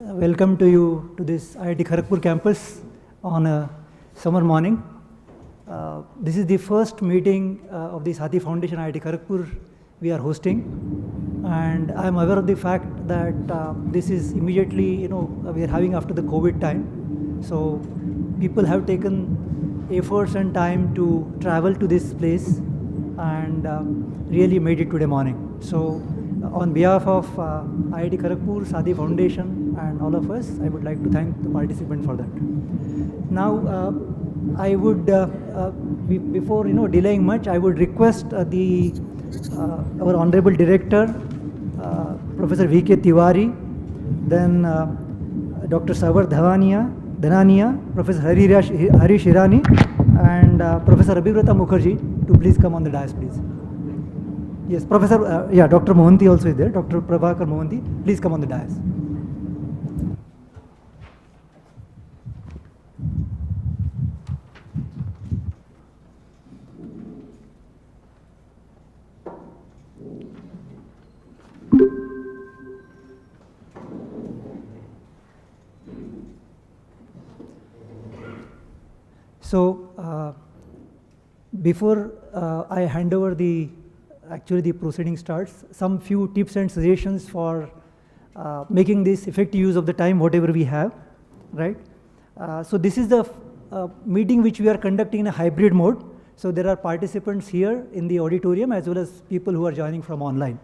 Welcome to you to this IIT Kharagpur campus on a summer morning. This is the first meeting of the SATHI Foundation IIT Kharagpur we are hosting, and I am aware of the fact that this is immediately, we are having after the COVID time. So people have taken efforts and time to travel to this place and really made it today morning. So on behalf of IIT Kharagpur, SATHI Foundation and all of us, I would like to thank the participant for that. Now, I would, before delaying much, I would request our Honorable Director, Professor V.K. Tiwari, then Dr. Savar Dhanania, Professor Harish Hirani, and Professor Abhivrata Mukherjee to please come on the dais, please. Yes, Professor, Dr. Mohanty also is there. Dr. Prabhakar Mohanty, please come on the dais. So, before I hand over the proceeding starts, some few tips and suggestions for making this effective use of the time, whatever we have, right? So this is the meeting which we are conducting in a hybrid mode. So there are participants here in the auditorium as well as people who are joining from online,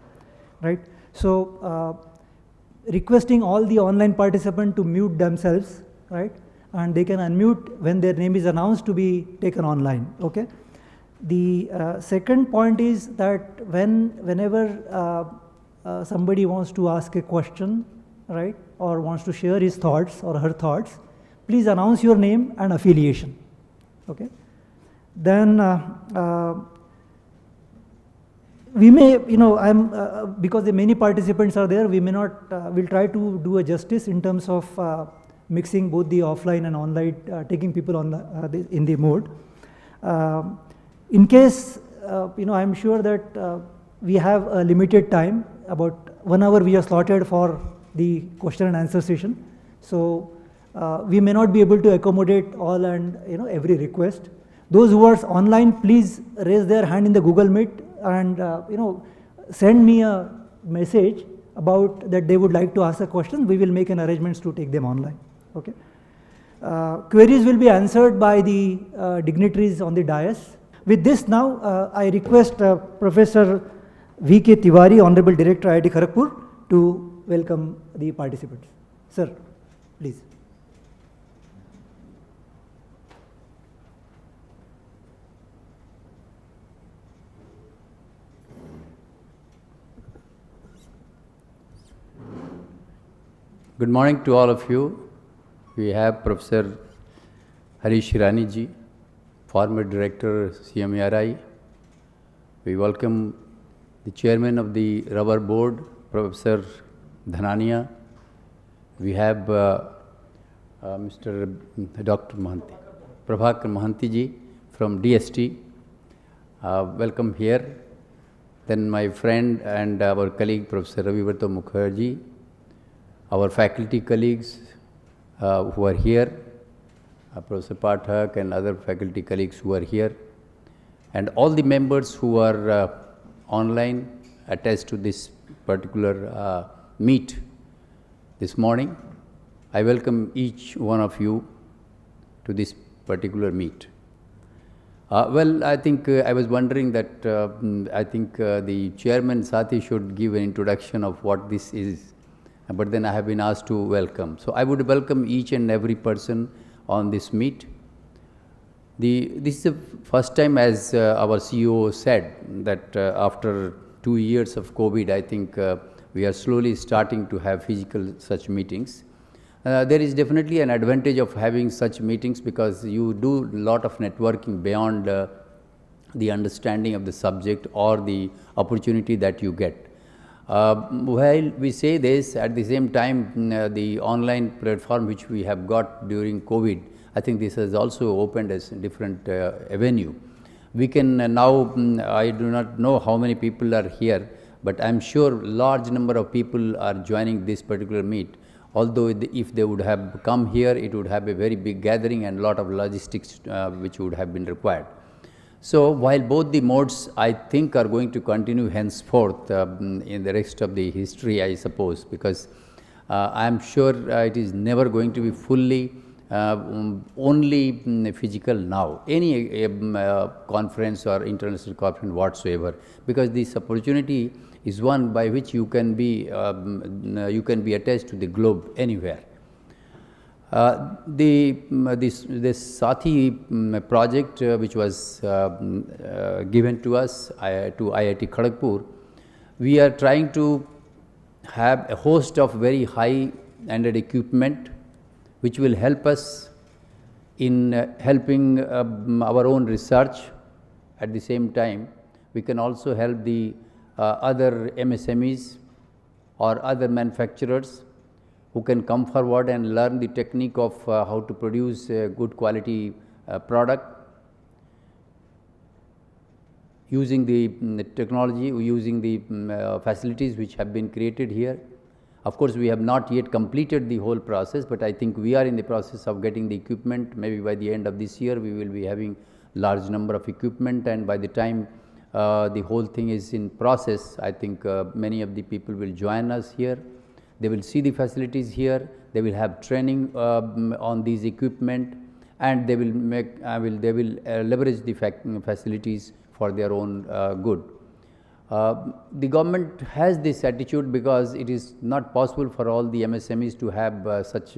right? So requesting all the online participants to mute themselves, right? And they can unmute when their name is announced to be taken online, okay? The second point is that whenever somebody wants to ask a question, right, or wants to share his thoughts or her thoughts, please announce your name and affiliation, okay? Then we may, because the many participants are there, we may not, we'll try to do a justice in terms of mixing both the offline and online, taking people on in the mode. In case, I'm sure that we have a limited time, about 1 hour we are slotted for the question and answer session. So we may not be able to accommodate all and every request. Those who are online, please raise their hand in the Google Meet and send me a message about that they would like to ask a question. We will make an arrangements to take them online. Okay. Queries will be answered by the dignitaries on the dais. With this now, I request Professor V.K. Tiwari, Honorable Director, IIT Kharagpur, to welcome the participants. Sir, please. Good morning to all of you. We have Professor Harish Hirani ji, former Director, CMERI. We welcome the Chairman of the Rubber Board, Professor Dhanania. We have Mr. Dr. Mohanty, Prabhakar Mohanty ji from DST. Welcome here. Then my friend and our colleague, Professor Abhivrata Mukherjee, our faculty colleagues who are here, Professor Pathak and other faculty colleagues who are here, and all the members who are online attached to this particular meet this morning. I welcome each one of you to this particular meet. Well, I think I was wondering that I think the Chairman Sathi should give an introduction of what this is, but then I have been asked to welcome. So I would welcome each and every person on this meet. This is the first time, as our CEO said, that after 2 years of COVID, I think we are slowly starting to have physical such meetings. There is definitely an advantage of having such meetings because you do a lot of networking beyond the understanding of the subject or the opportunity that you get. While we say this, at the same time, the online platform which we have got during COVID, I think this has also opened us a different avenue. We can now, I do not know how many people are here, but I'm sure large number of people are joining this particular meet Although if they would have come here, it would have a very big gathering and lot of logistics which would have been required. So while both the modes I think are going to continue henceforth in the rest of the history, I suppose, because I am sure it is never going to be fully only physical now, any conference or international conference whatsoever, because this opportunity is one by which you can be attached to the globe anywhere. This SATHI project which was given to us to IIT Kharagpur, we are trying to have a host of very high-ended equipment which will help us in helping our own research. At the same time, we can also help the other MSMEs or other manufacturers who can come forward and learn the technique of how to produce a good quality product using the technology, using the facilities which have been created here. Of course, we have not yet completed the whole process, but I think we are in the process of getting the equipment. Maybe by the end of this year, we will be having large number of equipment, and by the time the whole thing is in process, I think many of the people will join us here. They will see the facilities here, they will have training on these equipment, and they will leverage the facilities for their own good. The government has this attitude because it is not possible for all the MSMEs to have such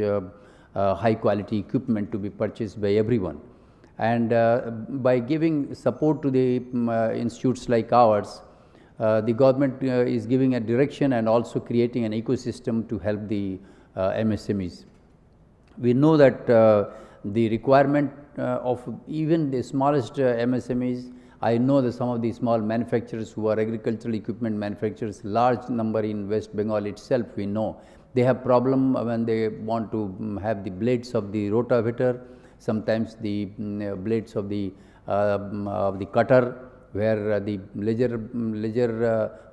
high quality equipment to be purchased by everyone. And by giving support to the institutes like ours, the government is giving a direction and also creating an ecosystem to help the MSMEs. We know that the requirement of even the smallest MSMEs, I know that some of the small manufacturers who are agricultural equipment manufacturers, large number in West Bengal itself, we know they have problem when they want to have the blades of the rotavator, sometimes the blades of the cutter, where the ledger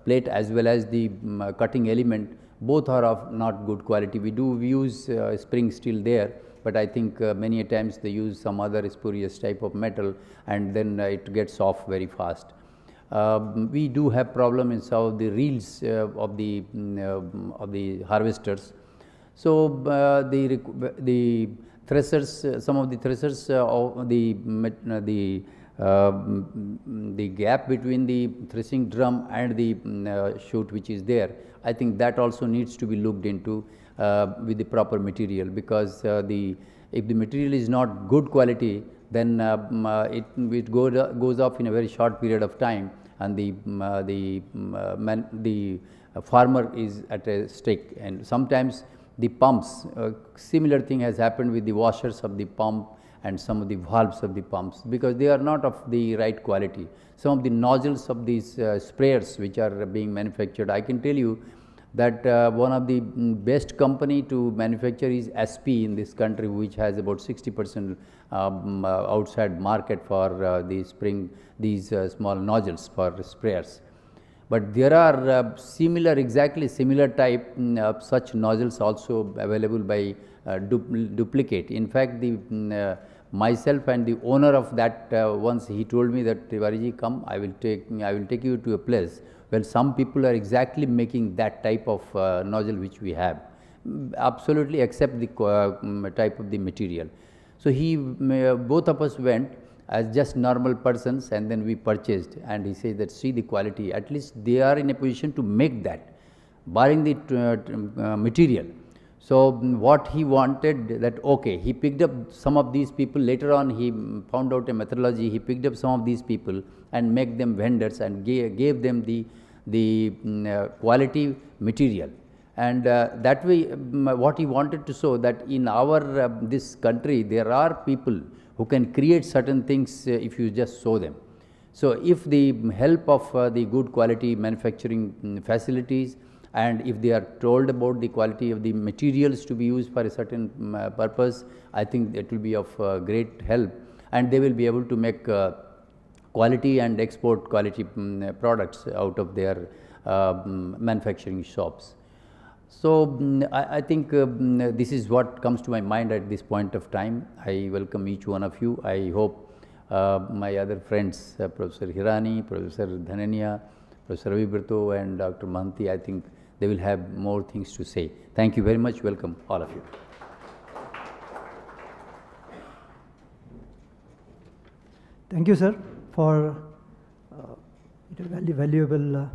plate as well as the cutting element, both are of not good quality. We do use spring steel there, but I think many a times they use some other spurious type of metal, and then it gets off very fast. We do have problem in some of the reels of the harvesters. So the threshers, some of the threshers of the gap between the threshing drum and the chute which is there, I think that also needs to be looked into with the proper material, because if the material is not good quality, then it goes off in a very short period of time, and the farmer is at a stake. And sometimes the pumps, similar thing has happened with the washers of the pump and some of the valves of the pumps, because they are not of the right quality. Some of the nozzles of these sprayers which are being manufactured, I can tell you that one of the best company to manufacture is SP in this country, which has about 60% outside market for these small nozzles for sprayers. But there are exactly similar type such nozzles also available by duplicate. In fact, myself and the owner of that, once he told me that, Tiwariji, come, I will take you to a place where some people are exactly making that type of nozzle which we have, absolutely except the type of the material. So both of us went as just normal persons, and then we purchased, and he says that, see the quality, at least they are in a position to make that, barring the material. So what he wanted, that okay, he picked up some of these people, later on he found out a methodology, he picked up some of these people and make them vendors and gave them the quality material. And that way what he wanted to show, that in our this country there are people who can create certain things if you just show them. So if the help of the good quality manufacturing facilities, and if they are told about the quality of the materials to be used for a certain purpose, I think it will be of great help, and they will be able to make quality and export quality products out of their manufacturing shops. So I think this is what comes to my mind at this point of time. I welcome each one of you. I hope my other friends, Professor Hirani, Professor Dhanania, Professor Ravibrto and Dr. Mahanti, I think they will have more things to say. Thank you very much. Welcome all of you. Thank you, sir, for valuable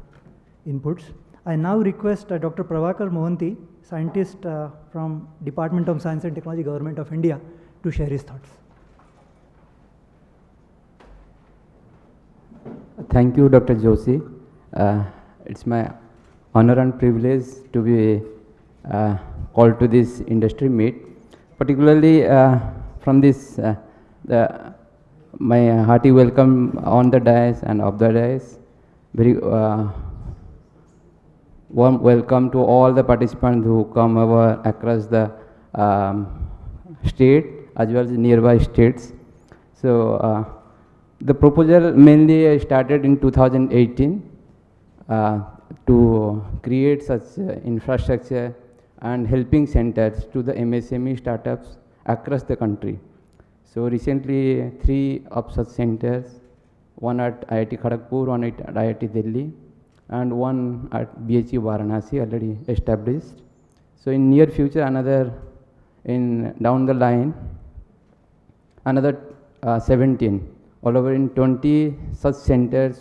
inputs. I now request Dr. Prabhakar Mohanty, scientist from Department of Science and Technology, Government of India, to share his thoughts. Thank you, Dr. Joshi. It's my honor and privilege to be called to this industry meet, particularly from this my hearty welcome on the dais and off the dais. Very warm welcome to all the participants who come over across the state as well as nearby states. So the proposal mainly started in 2018 to create such infrastructure and helping centers to the MSME startups across the country. So recently 3 of such centers, one at IIT Kharagpur, one at IIT Delhi, and one at BHU Varanasi already established. So in near future, another down the line, another 17, all over in 20 such centers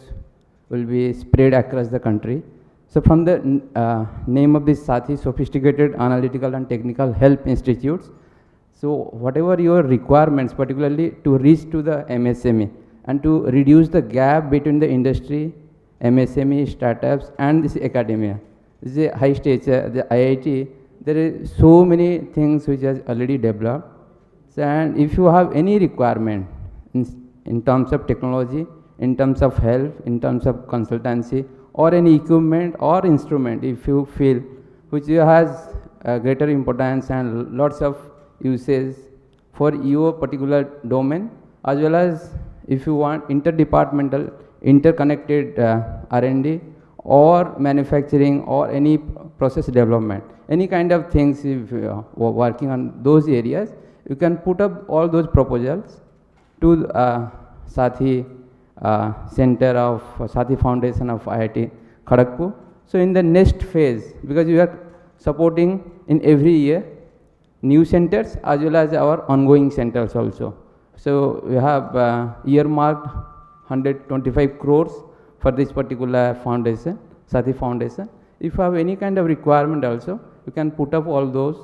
will be spread across the country. So from the name of this SATHI, Sophisticated Analytical and Technical Help Institutes, so whatever your requirements, particularly to reach to the MSME and to reduce the gap between the industry, MSME, startups and this academia. This is a high stage, the IIT, there is so many things which are already developed. So, and if you have any requirement in terms of technology, in terms of help, in terms of consultancy or any equipment or instrument, if you feel which has greater importance and lots of uses for your particular domain, as well as if you want interdepartmental, interconnected R&D or manufacturing or any process development, any kind of things if you are working on those areas, you can put up all those proposals to SATHI Center of SATHI Foundation of IIT Kharagpur. So in the next phase, because we are supporting in every year new centers as well as our ongoing centers also. So we have earmarked 125 crores for this particular foundation, SATHI Foundation. If you have any kind of requirement also, you can put up all those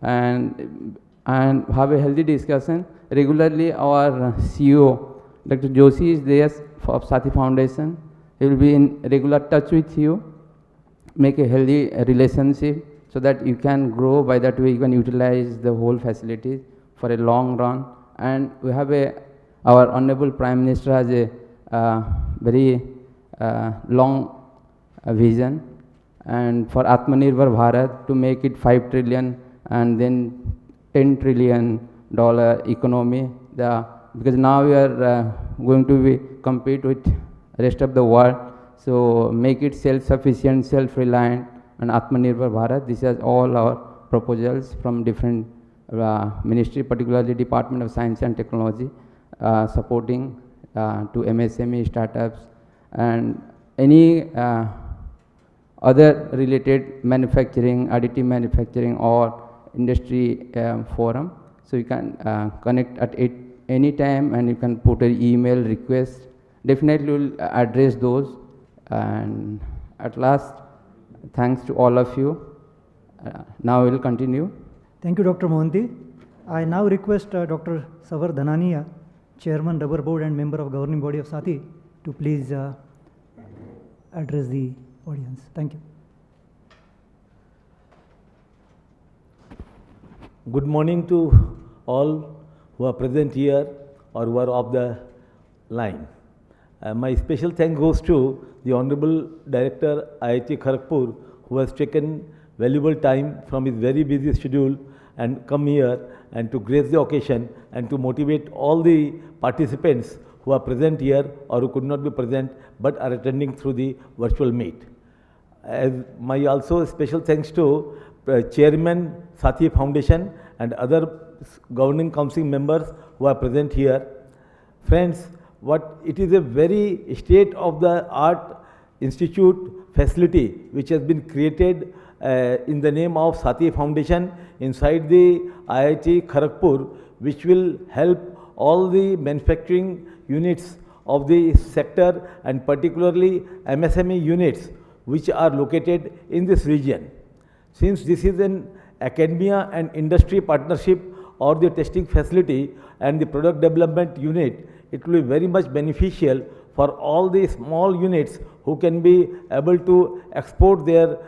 and have a healthy discussion. Regularly our CEO, Dr. Joshi, is there for SATHI Foundation. He will be in regular touch with you, make a healthy relationship so that you can grow. By that way you can utilize the whole facilities for a long run. And we have our Honorable Prime Minister has a very long vision, and for Atmanirbhar Bharat to make it 5 trillion and then $10 trillion economy. Because now we are going to compete with rest of the world, so make it self-sufficient, self-reliant and Atmanirbhar Bharat. This is all our proposals from different ministry, particularly Department of Science and Technology, supporting to MSME startups and any other related manufacturing, additive manufacturing or industry forum. So you can connect at any time and you can put an email request. Definitely we'll address those. And at last, thanks to all of you. Now we'll continue. Thank you, Dr. Mohanty. I now request Dr. Savar Dhanania, Chairman, Rubber Board and member of governing body of SATHI, to please address the audience. Thank you. Good morning to all who are present here or who are off the line. My special thanks goes to the Honorable Director IIT Kharagpur, who has taken valuable time from his very busy schedule and come here and to grace the occasion and to motivate all the participants who are present here or who could not be present but are attending through the virtual meet. As my also special thanks to Chairman, SATHI Foundation, and other governing council members who are present here. Friends, it is a very state-of-the-art institute facility which has been created in the name of SATHI Foundation inside the IIT Kharagpur, which will help all the manufacturing units of the sector and particularly MSME units which are located in this region. Since this is an academia and industry partnership or the testing facility and the product development unit, it will be very much beneficial for all the small units who can be able to export their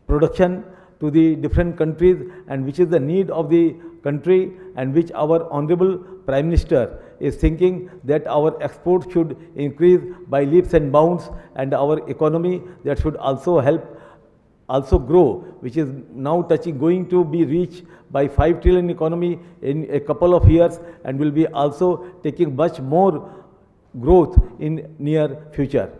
production to the different countries, and which is the need of the country, and which our Honorable Prime Minister is thinking that our export should increase by leaps and bounds, and our economy that should also grow, which is now going to be reached by 5 trillion economy in a couple of years, and will be also taking much more growth in near future.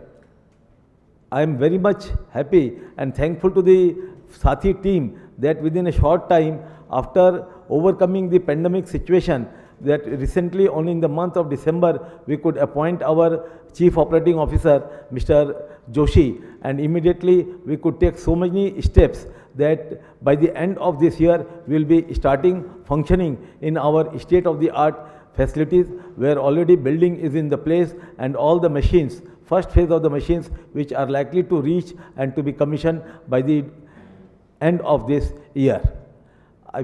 I am very much happy and thankful to the SATHI team that within a short time, after overcoming the pandemic situation, that recently only in the month of December we could appoint our Chief Operating Officer Mr. Joshi, and immediately we could take so many steps that by the end of this year we will be starting functioning in our state-of-the-art facilities, where already building is in the place, and all the machines, first phase of the machines which are likely to reach and to be commissioned by the end of this year.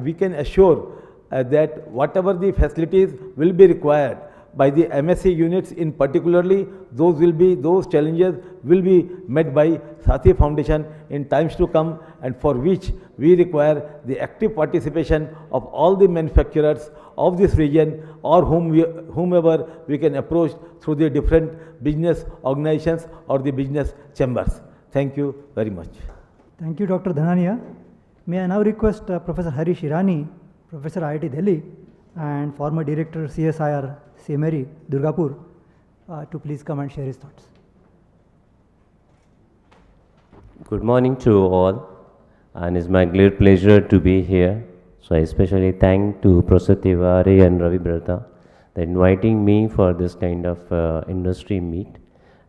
We can assure that whatever the facilities will be required by the MSc units in particularly, those challenges will be met by SATHI Foundation in times to come, and for which we require the active participation of all the manufacturers of this region, or whomever we can approach through the different business organizations or the business chambers. Thank you very much. Thank you, Dr. Dhanania. May I now request Professor Harish Irani, Professor IIT Delhi and former Director CSIR St. Mary, Durgapur, to please come and share his thoughts. Good morning to all, and it's my great pleasure to be here. So I especially thank to Professor Tiwari and Ravi Brata for inviting me for this kind of industry meet.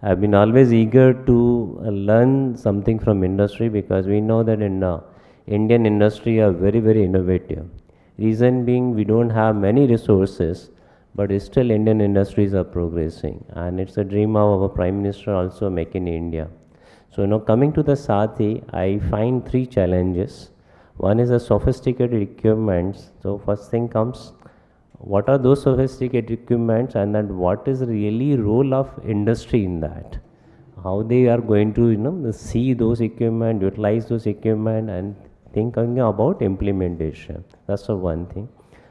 I've been always eager to learn something from industry, because we know that in Indian industry are very, very innovative. Reason being, we don't have many resources, but still Indian industries are progressing, and it's a dream of our Prime Minister also Make in India. So now coming to the SATHI, I find 3 challenges. One is the sophisticated equipments. So first thing comes, what are those sophisticated equipments, and then what is really role of industry in that? How they are going to see those equipment, utilize those equipment, and thinking about implementation. That's the one thing.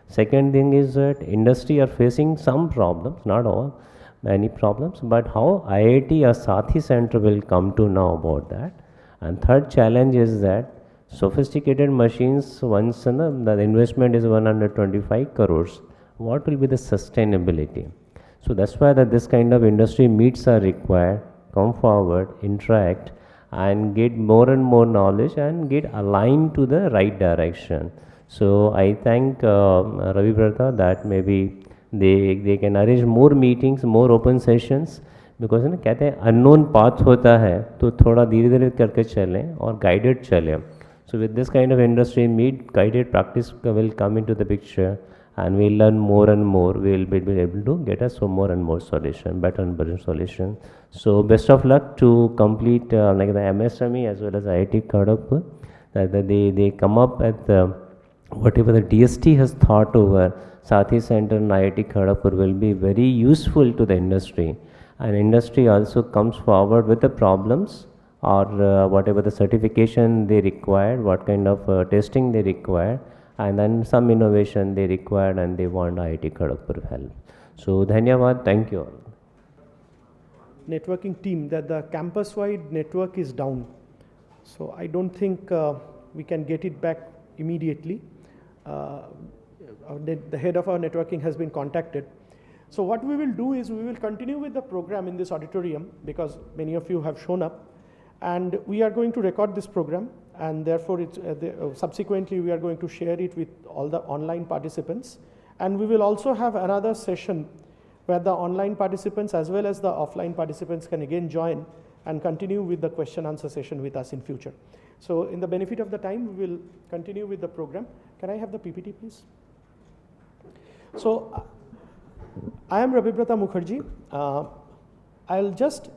Second thing is that industry are facing some problems, not all, many problems, but how IIT or SATHI Center will come to know about that. And third challenge is that sophisticated machines, once the investment is 125 crores, what will be the sustainability? So that's why this kind of industry meets are required, come forward, interact, and get more and more knowledge and get aligned to the right direction. So I thank Ravi Brata that maybe they can arrange more meetings, more open sessions, because कहते हैं unknown path होता है तो थोड़ा धीरे-धीरे करके चलें और guided चलें. So with this kind of industry meet, guided practice will come into the picture, and we'll learn more and more. We'll be able to get us more and more solution, better and better solution. So best of luck to complete like the MSME as well as IIT Kharagpur. That they come up with whatever the DST has thought over SATHI Center and IIT Kharagpur will be very useful to the industry. And industry also comes forward with the problems or whatever the certification they require, what kind of testing they require, and then some innovation they required, and they want IIT Kharagpur help. So dhanyavad, thank you all. Networking team that the campus-wide network is down. So I don't think we can get it back immediately. The head of our networking has been contacted. So what we will do is we will continue with the program in this auditorium, because many of you have shown up, And we are going to record this program, and therefore subsequently we are going to share it with all the online participants. And we will also have another session where the online participants as well as the offline participants can again join and continue with the question answer session with us in future. So in the benefit of the time, we will continue with the program. Can I have the PPT, please? So I am Ravibrata Mukherjee. I'll just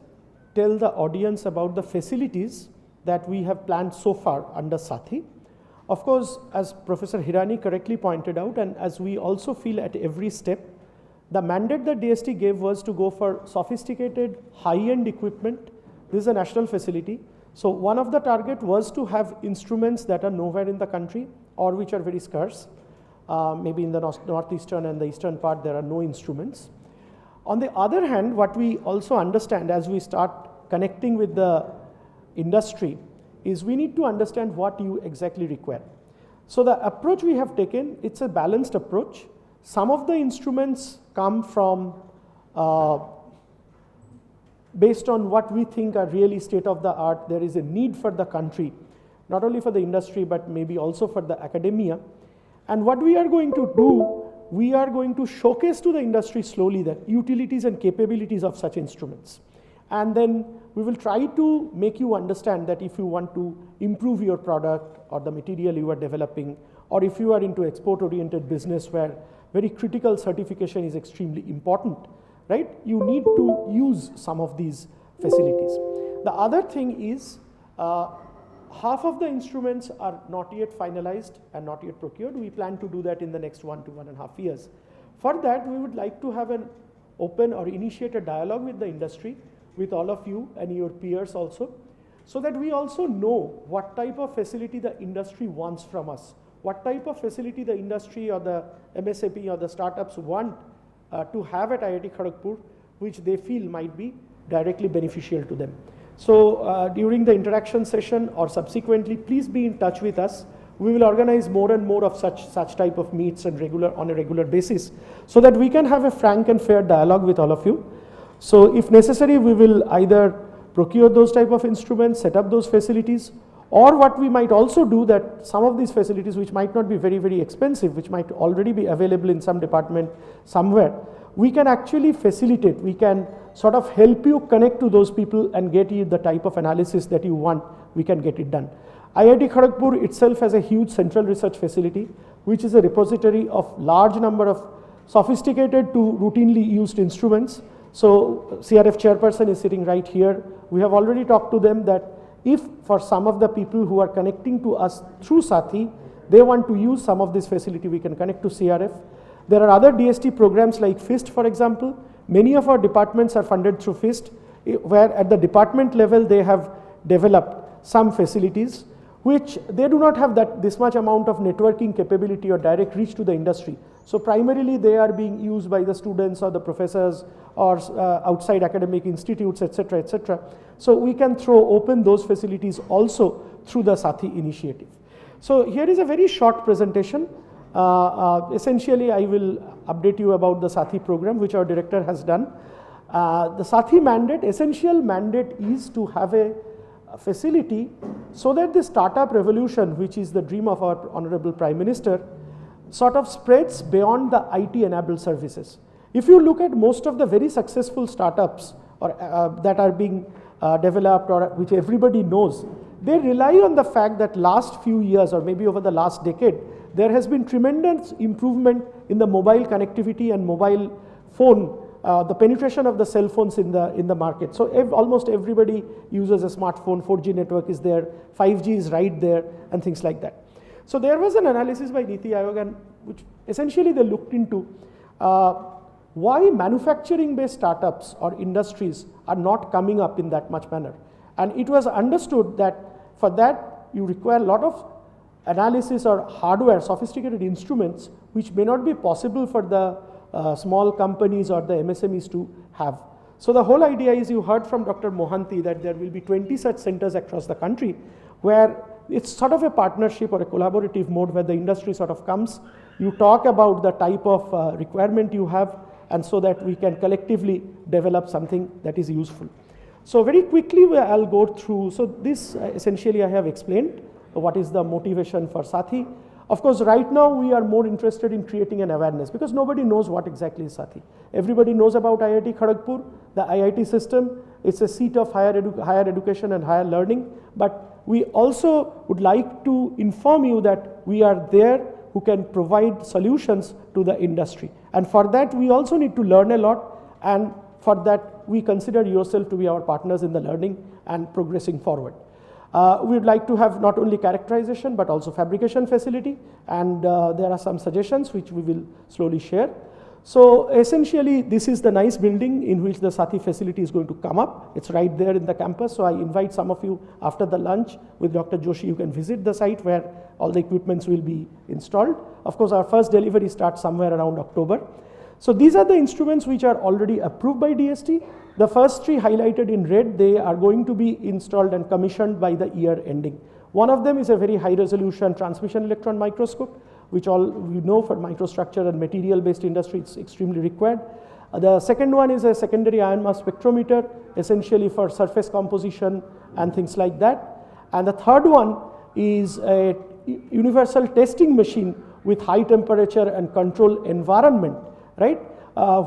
tell the audience about the facilities that we have planned so far under SATHI. Of course, as Professor Hirani correctly pointed out, and as we also feel at every step, the mandate that DST gave was to go for sophisticated, high-end equipment. This is a national facility. So one of the target was to have instruments that are nowhere in the country or which are very scarce. Maybe in the northeastern and the eastern part, there are no instruments. On the other hand, what we also understand as we start connecting with the industry is we need to understand what you exactly require. So the approach we have taken, it's a balanced approach. Some of the instruments come from based on what we think are really state of the art. There is a need for the country, not only for the industry, but maybe also for the academia. And what we are going to do, we are going to showcase to the industry slowly the utilities and capabilities of such instruments. And then we will try to make you understand that if you want to improve your product or the material you are developing, or if you are into export-oriented business where very critical certification is extremely important, right? You need to use some of these facilities. The other thing is half of the instruments are not yet finalized and not yet procured. We plan to do that in the next 1 to 1.5 years. For that, we would like to have an open or initiate a dialogue with the industry, with all of you and your peers also, so that we also know what type of facility the industry wants from us, what type of facility the industry or the MSME or the startups want to have at IIT Kharagpur, which they feel might be directly beneficial to them. So during the interaction session or subsequently, please be in touch with us. We will organize more and more of such type of meets and on a regular basis, so that we can have a frank and fair dialogue with all of you. So if necessary, we will either procure those type of instruments, set up those facilities, or what we might also do, that some of these facilities which might not be very, very expensive, which might already be available in some department somewhere, we can actually facilitate, we can sort of help you connect to those people and get you the type of analysis that you want, we can get it done. IIT Kharagpur itself has a huge central research facility, which is a repository of large number of sophisticated to routinely used instruments. So CRF chairperson is sitting right here. We have already talked to them that if for some of the people who are connecting to us through SATHI, they want to use some of this facility, we can connect to CRF. There are other DST programs like FIST, for example. Many of our departments are funded through FIST, where at the department level they have developed some facilities which they do not have this much amount of networking capability or direct reach to the industry. So primarily they are being used by the students or the professors or outside academic institutes, etc., etc. So we can throw open those facilities also through the SATHI initiative. So here is a very short presentation. Essentially, I will update you about the SATHI program, which our director has done. The SATHI mandate, essential mandate is to have a facility so that the startup revolution, which is the dream of our Honorable Prime Minister, sort of spreads beyond the IT-enabled services. If you look at most of the very successful startups or that are being developed or which everybody knows, they rely on the fact that last few years or maybe over the last decade, there has been tremendous improvement in the mobile connectivity and mobile phone, the penetration of the cell phones in the market. So almost everybody uses a smartphone, 4G network is there, 5G is right there, and things like that. So there was an analysis by Niti Aayog, and which essentially they looked into why manufacturing-based startups or industries are not coming up in that much manner. And it was understood that for that you require a lot of analysis or hardware, sophisticated instruments, which may not be possible for the small companies or the MSMEs to have. So the whole idea is, you heard from Dr. Mohanty that there will be 20 such centers across the country, where it's sort of a partnership or a collaborative mode where the industry sort of comes, you talk about the type of requirement you have, and so that we can collectively develop something that is useful. So very quickly I'll go through. So this essentially I have explained what is the motivation for SATHI. Of course, right now we are more interested in creating an awareness because nobody knows what exactly is SATHI. Everybody knows about IIT Kharagpur, the IIT system. It's a seat of higher education and higher learning. But we also would like to inform you that we are there who can provide solutions to the industry. And for that, we also need to learn a lot. And for that, we consider yourself to be our partners in the learning and progressing forward. We would like to have not only characterization but also fabrication facility, and there are some suggestions which we will slowly share. So essentially this is the nice building in which the SATHI facility is going to come up. It's right there in the campus, so I invite some of you after the lunch with Dr. Joshi, you can visit the site where all the equipments will be installed. Of course, our first delivery starts somewhere around October. So these are the instruments which are already approved by DST. The first three highlighted in red, they are going to be installed and commissioned by the year ending. One of them is a very high resolution transmission electron microscope, which all we know for microstructure and material based industry it's extremely required. The second one is a secondary ion mass spectrometer, essentially for surface composition and things like that. And the third one is a universal testing machine with high temperature and control environment, right?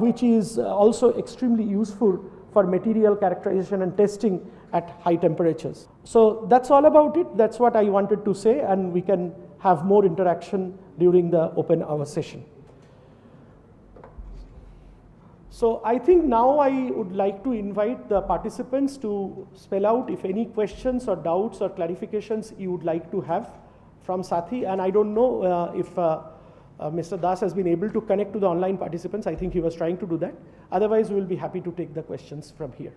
Which is also extremely useful for material characterization and testing at high temperatures. So that's all about it. That's what I wanted to say, and we can have more interaction during the open hour session. So I think now I would like to invite the participants to spell out if any questions or doubts or clarifications you would like to have from SATHI. And I don't know if Mr. Das has been able to connect to the online participants. I think he was trying to do that. Otherwise, we will be happy to take the questions from here.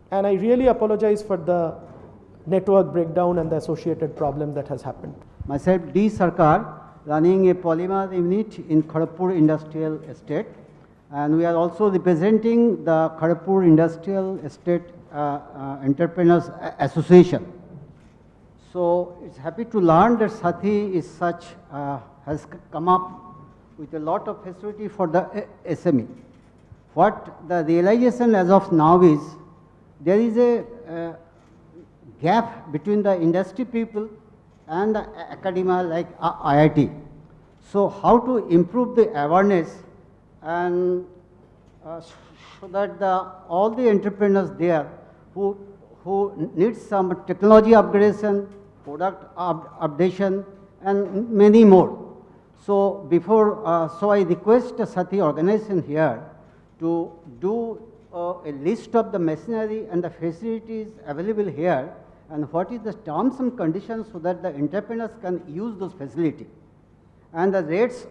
And I really apologize for the network breakdown and the associated problem that has happened. Myself, D. Sarkar, running a polymer unit in Kharagpur Industrial Estate. And we are also representing the Kharagpur Industrial Estate Entrepreneurs Association. So it's happy to learn that SATHI is such, has come up with a lot of facility for the SME. What the realization as of now is, there is a gap between the industry people and the academia like IIT. So how to improve the awareness and so that all the entrepreneurs there who need some technology upgradation, product updation, and many more. So so I request the SATHI organization here to do a list of the machinery and the facilities available here, and what is the terms and conditions so that the entrepreneurs can use those facilities. And the rates,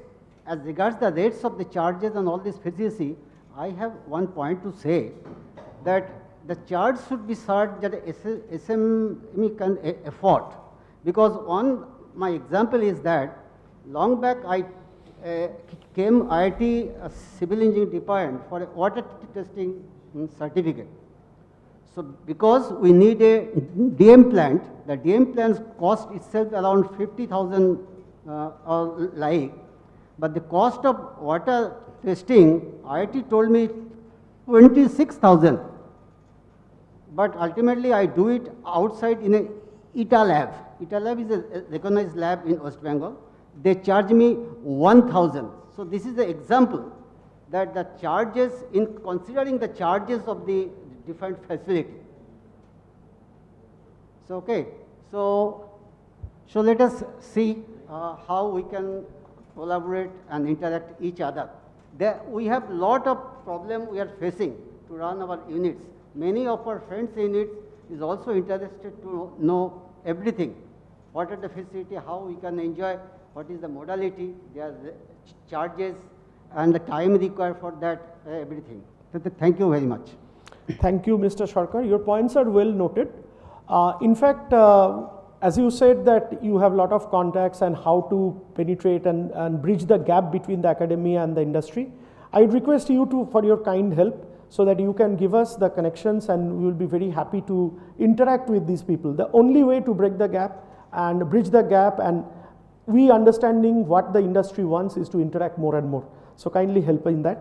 as regards the rates of the charges and all this facility, I have one point to say that the charge should be such that SME can afford. Because my example is that long back I came IIT Civil Engineering Department for a water testing certificate. So because we need a DM plant, the DM plant's cost itself around 50,000 or like, but the cost of water testing, IIT told me 26,000. But ultimately I do it outside in a ITA lab. ITA lab is a recognized lab in West Bengal. They charge me 1,000. So this is the example that the charges, in considering the charges of the different facility. So okay, so let us see how we can collaborate and interact each other. We have lot of problem we are facing to run our units. Many of our friends in it is also interested to know everything. What are the facility, how we can enjoy, what is the modality, their charges, and the time required for that, everything. So thank you very much. Thank you, Mr. Sarkar. Your points are well noted. In fact, as you said that you have a lot of contacts and how to penetrate and bridge the gap between the academia and the industry, I would request you for your kind help so that you can give us the connections, and we will be very happy to interact with these people. The only way to break the gap and bridge the gap and we understanding what the industry wants is to interact more and more. So kindly help in that.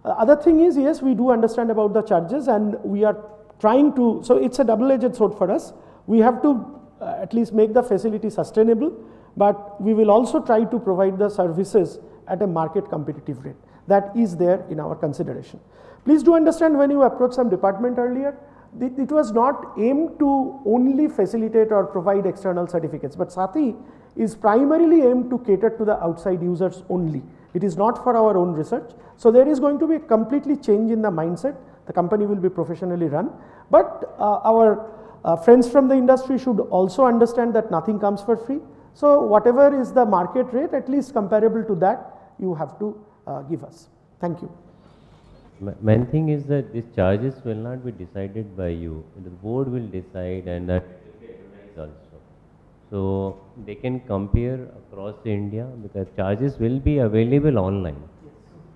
Other thing is, yes, we do understand about the charges, and we are trying to, so it's a double-edged sword for us. We have to at least make the facility sustainable, but we will also try to provide the services at a market competitive rate. That is there in our consideration. Please do understand, when you approached some department earlier, it was not aimed to only facilitate or provide external certificates, but SATHI is primarily aimed to cater to the outside users only. It is not for our own research. So there is going to be a completely change in the mindset. The company will be professionally run, but our friends from the industry should also understand that nothing comes for free. So whatever is the market rate, at least comparable to that, you have to give us. Thank you. Main thing is that these charges will not be decided by you. The board will decide, and that will be advertised also. So they can compare across India, because charges will be available online.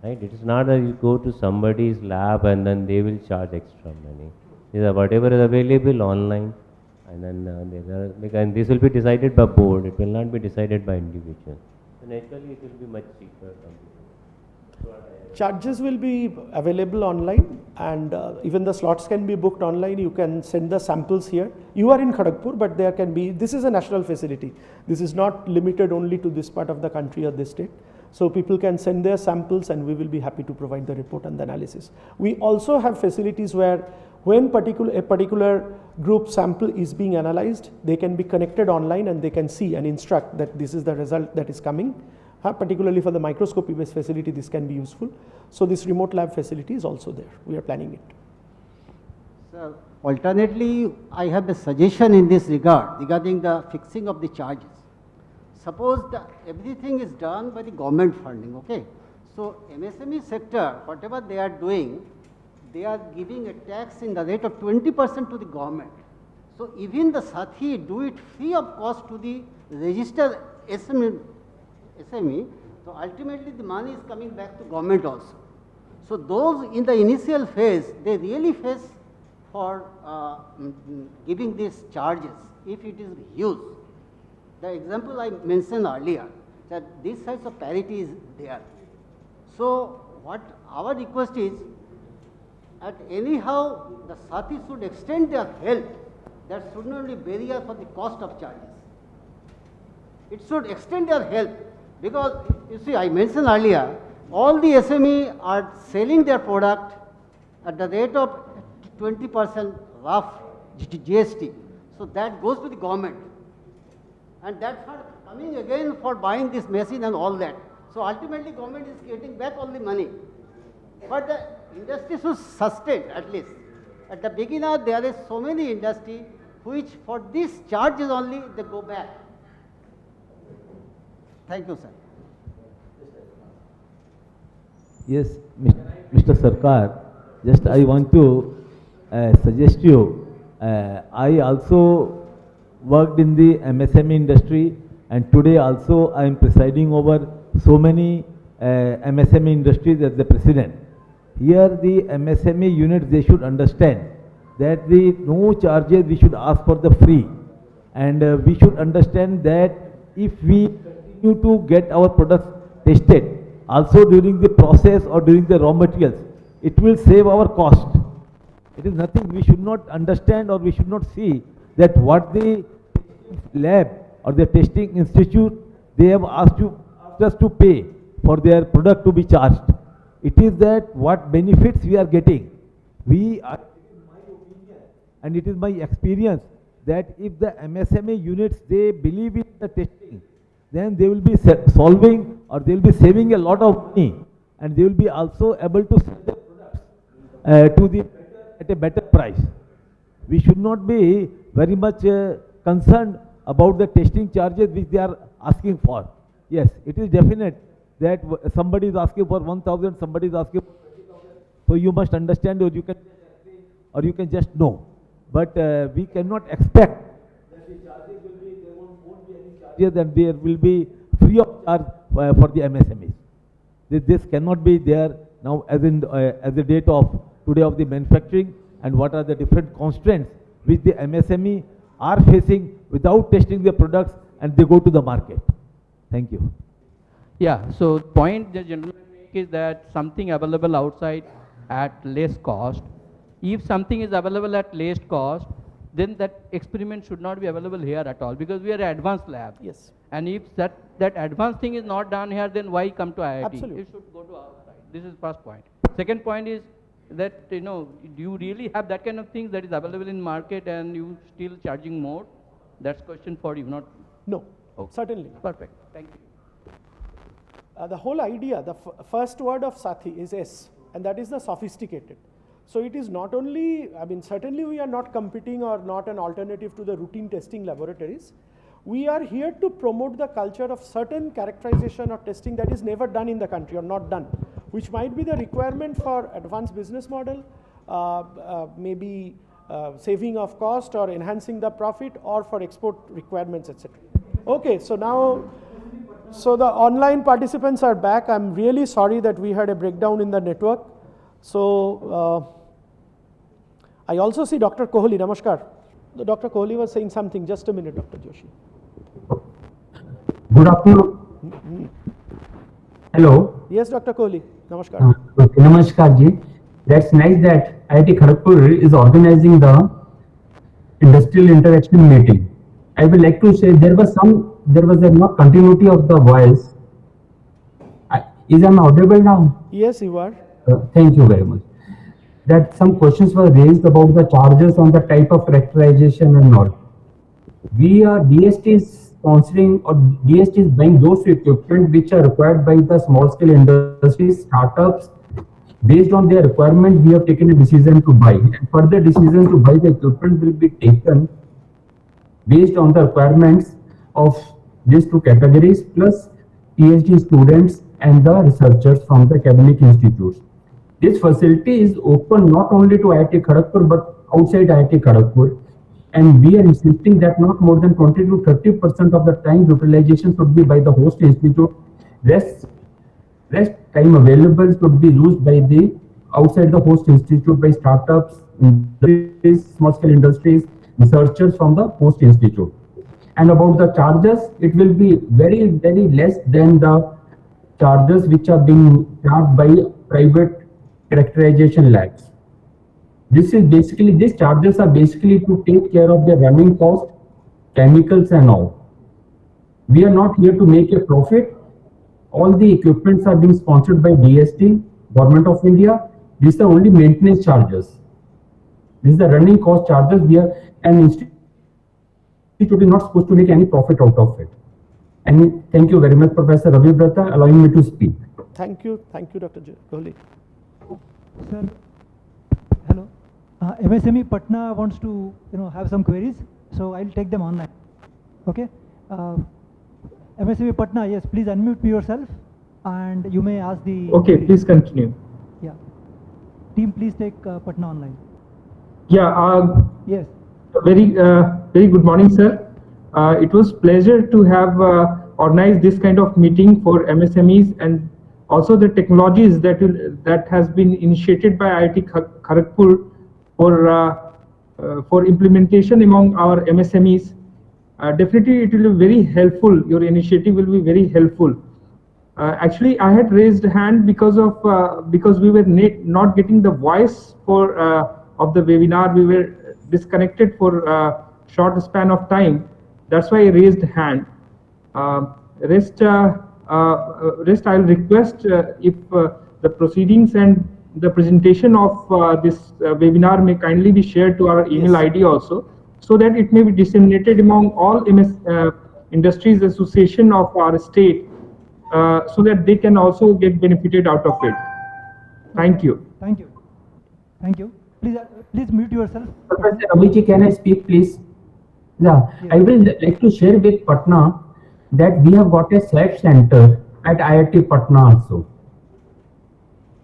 Right? It is not that you go to somebody's lab and then they will charge extra money. These are whatever is available online, and then because this will be decided by board. It will not be decided by individual. So naturally, it will be much cheaper. Charges will be available online, and even the slots can be booked online. You can send the samples here. You are in Kharagpur, but there can be, this is a national facility. This is not limited only to this part of the country or this state. So people can send their samples, and we will be happy to provide the report and the analysis. We also have facilities where when a particular group sample is being analyzed, they can be connected online and they can see and instruct that this is the result that is coming. Particularly for the microscopy based facility, this can be useful. So this remote lab facility is also there. We are planning it. Sir, alternately, I have a suggestion in this regard regarding the fixing of the charges. Suppose that everything is done by the government funding, okay? So MSME sector, whatever they are doing, they are giving a tax in the rate of 20% to the government. So even the SATHI do it free of cost to the registered SME, so ultimately the money is coming back to government also. So those in the initial phase, they really face for giving these charges if it is huge. The example I mentioned earlier, that this types of parity is there. So what our request is, at anyhow the SATHI should extend their help. There should not be barrier for the cost of charges. It should extend their help, because you see, I mentioned earlier, all the SME are selling their product at the rate of 20% rough GST. So that goes to the government. And that's not coming again for buying this machine and all that. So ultimately government is getting back all the money. But the industry should sustain at least. At the beginning there is so many industry which for these charges only they go back. Thank you, sir. Yes, Mr. Sarkar, just I want to suggest you, I also worked in the MSME industry, and today also I am presiding over so many MSME industries as the president. Here the MSME units, they should understand that the no charges we should ask for the free, and we should understand that if we continue to get our products tested also during the process or during the raw materials, it will save our cost. It is nothing, we should not understand or we should not see that what the lab or the testing institute, they have asked us to pay for their product to be charged. It is that what benefits we are getting. We are, it is my opinion and it is my experience that if the MSME units, they believe in the testing, then they will be solving or they will be saving a lot of money, and they will be also able to sell their products at a better price. We should not be very much concerned about the testing charges which they are asking for. Yes, it is definite that somebody is asking for 1,000, somebody is asking for 20,000. So you must understand, or you can just know. But we cannot expect that the charges will be, there won't be any charges and there will be free of charge for the MSMEs. This cannot be there now as the date of today of the manufacturing, and what are the different constraints which the MSME are facing without testing their products and they go to the market. Thank you. Yeah, so point the gentleman made is that something available outside at less cost. If something is available at less cost, then that experiment should not be available here at all, because we are an advanced lab. Yes. And if that advanced thing is not done here, then why come to IIT? Absolutely. It should go to outside. This is first point. Second point is that, you know, do you really have that kind of things that is available in market and you still charging more? That's question for you, not. No, Okay. certainly. Perfect. Thank you. The whole idea, the first word of SATHI is S, and that is the sophisticated. So it is not only, I mean, certainly we are not competing or not an alternative to the routine testing laboratories. We are here to promote the culture of certain characterization or testing that is never done in the country or not done, which might be the requirement for advanced business model, maybe saving of cost or enhancing the profit, or for export requirements, etc. Okay, so now, so the online participants are back. I'm really sorry that we had a breakdown in the network. So I also see Dr. Kohli. Namaskar. Dr. Kohli was saying something. Just a minute, Dr. Joshi. Good afternoon. Hello. Yes, Dr. Kohli. Namaskar. Okay, Namaskar ji. That's nice that IIT Kharagpur is organizing the industrial interaction meeting. I would like to say there was a not continuity of the voice. Is I audible now? Yes, you are. Thank you very much. That some questions were raised about the charges on the type of characterization and all. DST is sponsoring, or DST is buying those equipment which are required by the small scale industries, startups. Based on their requirement, we have taken a decision to buy, and further decision to buy the equipment will be taken based on the requirements of these two categories, plus PhD students and the researchers from the academic institutes. This facility is open not only to IIT Kharagpur but outside IIT Kharagpur, and we are insisting that not more than 20 to 30% of the time utilization should be by the host institute. Rest time available should be used by the outside the host institute, by startups, small scale industries, researchers from the host institute. And about the charges, it will be very, very less than the charges which are being charged by private characterization labs. These charges are basically to take care of the running cost, chemicals and all. We are not here to make a profit. All the equipments are being sponsored by DST, Government of India. These are only maintenance charges. This is the running cost charges. An institute is not supposed to make any profit out of it. And thank you very much, Professor Ravi Brata, allowing me to speak. Thank you, Dr. Kohli. Sir, hello. MSME Patna wants to have some queries, so I'll take them online. Okay. MSME Patna, yes, please unmute yourself, and you may ask the. Okay, please continue. Yeah. Team, please take Patna online. Yeah. Yes. Very good morning, sir. It was pleasure to have organized this kind of meeting for MSMEs, and also the technologies that has been initiated by IIT Kharagpur for implementation among our MSMEs. Definitely it will be very helpful. Your initiative will be very helpful. Actually, I had raised hand because we were not getting the voice of the webinar. We were disconnected for a short span of time. That's why I raised hand. Rest I'll request if the proceedings and the presentation of this webinar may kindly be shared to our email ID also, so that it may be disseminated among all industries association of our state, so that they can also get benefited out of it. Thank you. Thank you. Thank you. Please mute yourself. Professor Abhijit, can I speak, please? Yeah, yes. I will like to share with Patna that we have got a SAT center at IIT Patna also,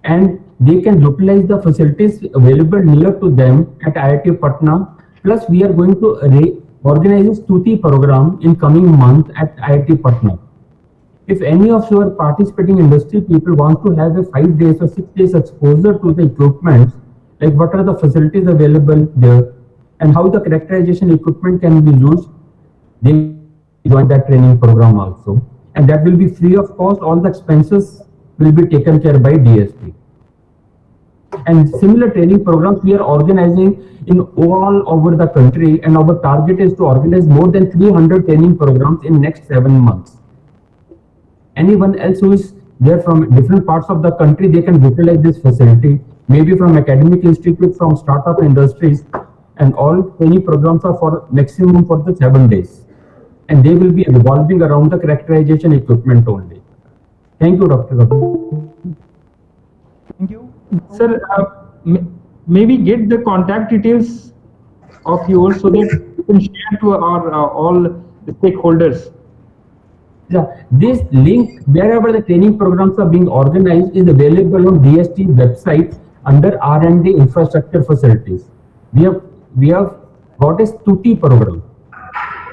and they can utilize the facilities available near to them at IIT Patna. Plus, we are going to organize a Stuti program in coming month at IIT Patna. If any of your participating industry people want to have a 5 days or 6 days exposure to the equipment, like what are the facilities available there and how the characterization equipment can be used, they join that training program also. And that will be free of cost. All the expenses will be taken care by DST. And similar training programs we are organizing in all over the country, and our target is to organize more than 300 training programs in next 7 months. Anyone else who is there from different parts of the country, they can utilize this facility, maybe from academic institute, from startup industries, and all training programs are for maximum for the 7 days. And they will be revolving around the characterization equipment only. Thank you, Dr. Gabu. Thank you. Sir, maybe get the contact details of yours so that you can share to our all the stakeholders. Yeah, this link, wherever the training programs are being organized, is available on DST website under R&D infrastructure facilities. We have got a Stuti program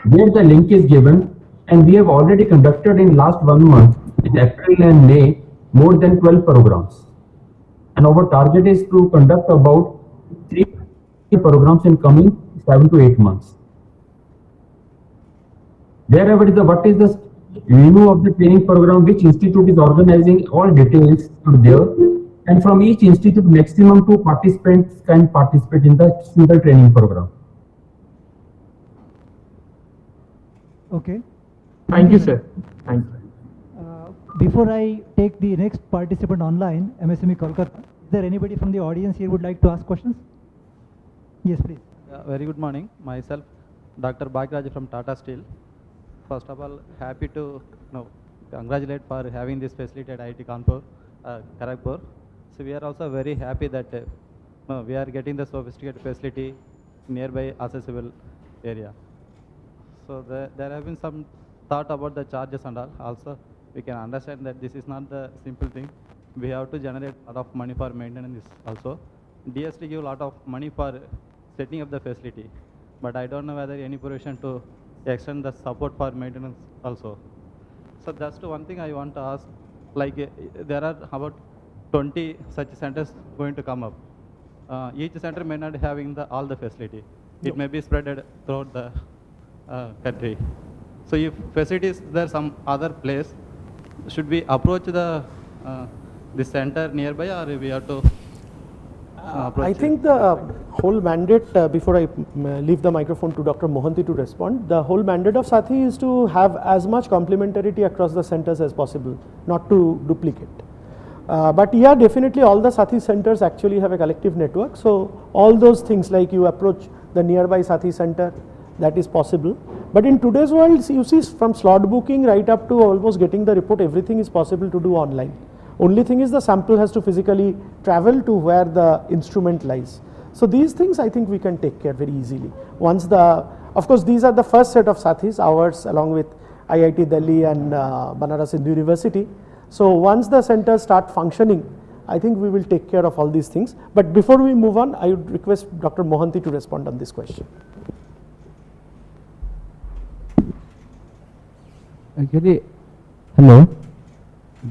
where the link is given, and we have already conducted in last 1 month, in April and May, more than 12 programs. And our target is to conduct about 3 programs in coming 7 to 8 months. Wherever is what is the menu of the training program, which institute is organizing, all details are there. And from each institute, maximum 2 participants can participate in the single training program. Okay. Thank you, sir. Thank you. Before I take the next participant online, MSME Kolkata, is there anybody from the audience here would like to ask questions? Yes, please. Very good morning. Myself, Dr. Bhagraj from Tata Steel. First of all, happy to congratulate for having this facility at IIT Kharagpur. So we are also very happy that we are getting the sophisticated facility nearby accessible area. So there have been some thought about the charges and all. Also, we can understand that this is not the simple thing. We have to generate a lot of money for maintenance also. DST give a lot of money for setting up the facility, but I don't know whether any provision to extend the support for maintenance also. So that's the one thing I want to ask. Like there are about 20 such centers going to come up. Each center may not having all the facility. It may be spread throughout the country. So if facilities there some other place, should we approach the center nearby, or we have to approach I think the whole mandate, before I leave the microphone to Dr. Mohanty to respond, the whole mandate of SATHI is to have as much complementarity across the centers as possible, not to duplicate. But yeah, definitely all the SATHI centers actually have a collective network. So all those things, like you approach the nearby SATHI center, that is possible. But in today's world, you see, from slot booking right up to almost getting the report, everything is possible to do online. Only thing is the sample has to physically travel to where the instrument lies. So these things I think we can take care very easily. Once of course these are the first set of SATHIs, ours along with IIT Delhi and Banaras Hindu University. So once the centers start functioning, I think we will take care of all these things. But before we move on, I would request Dr. Mohanty to respond on this question. Actually, hello.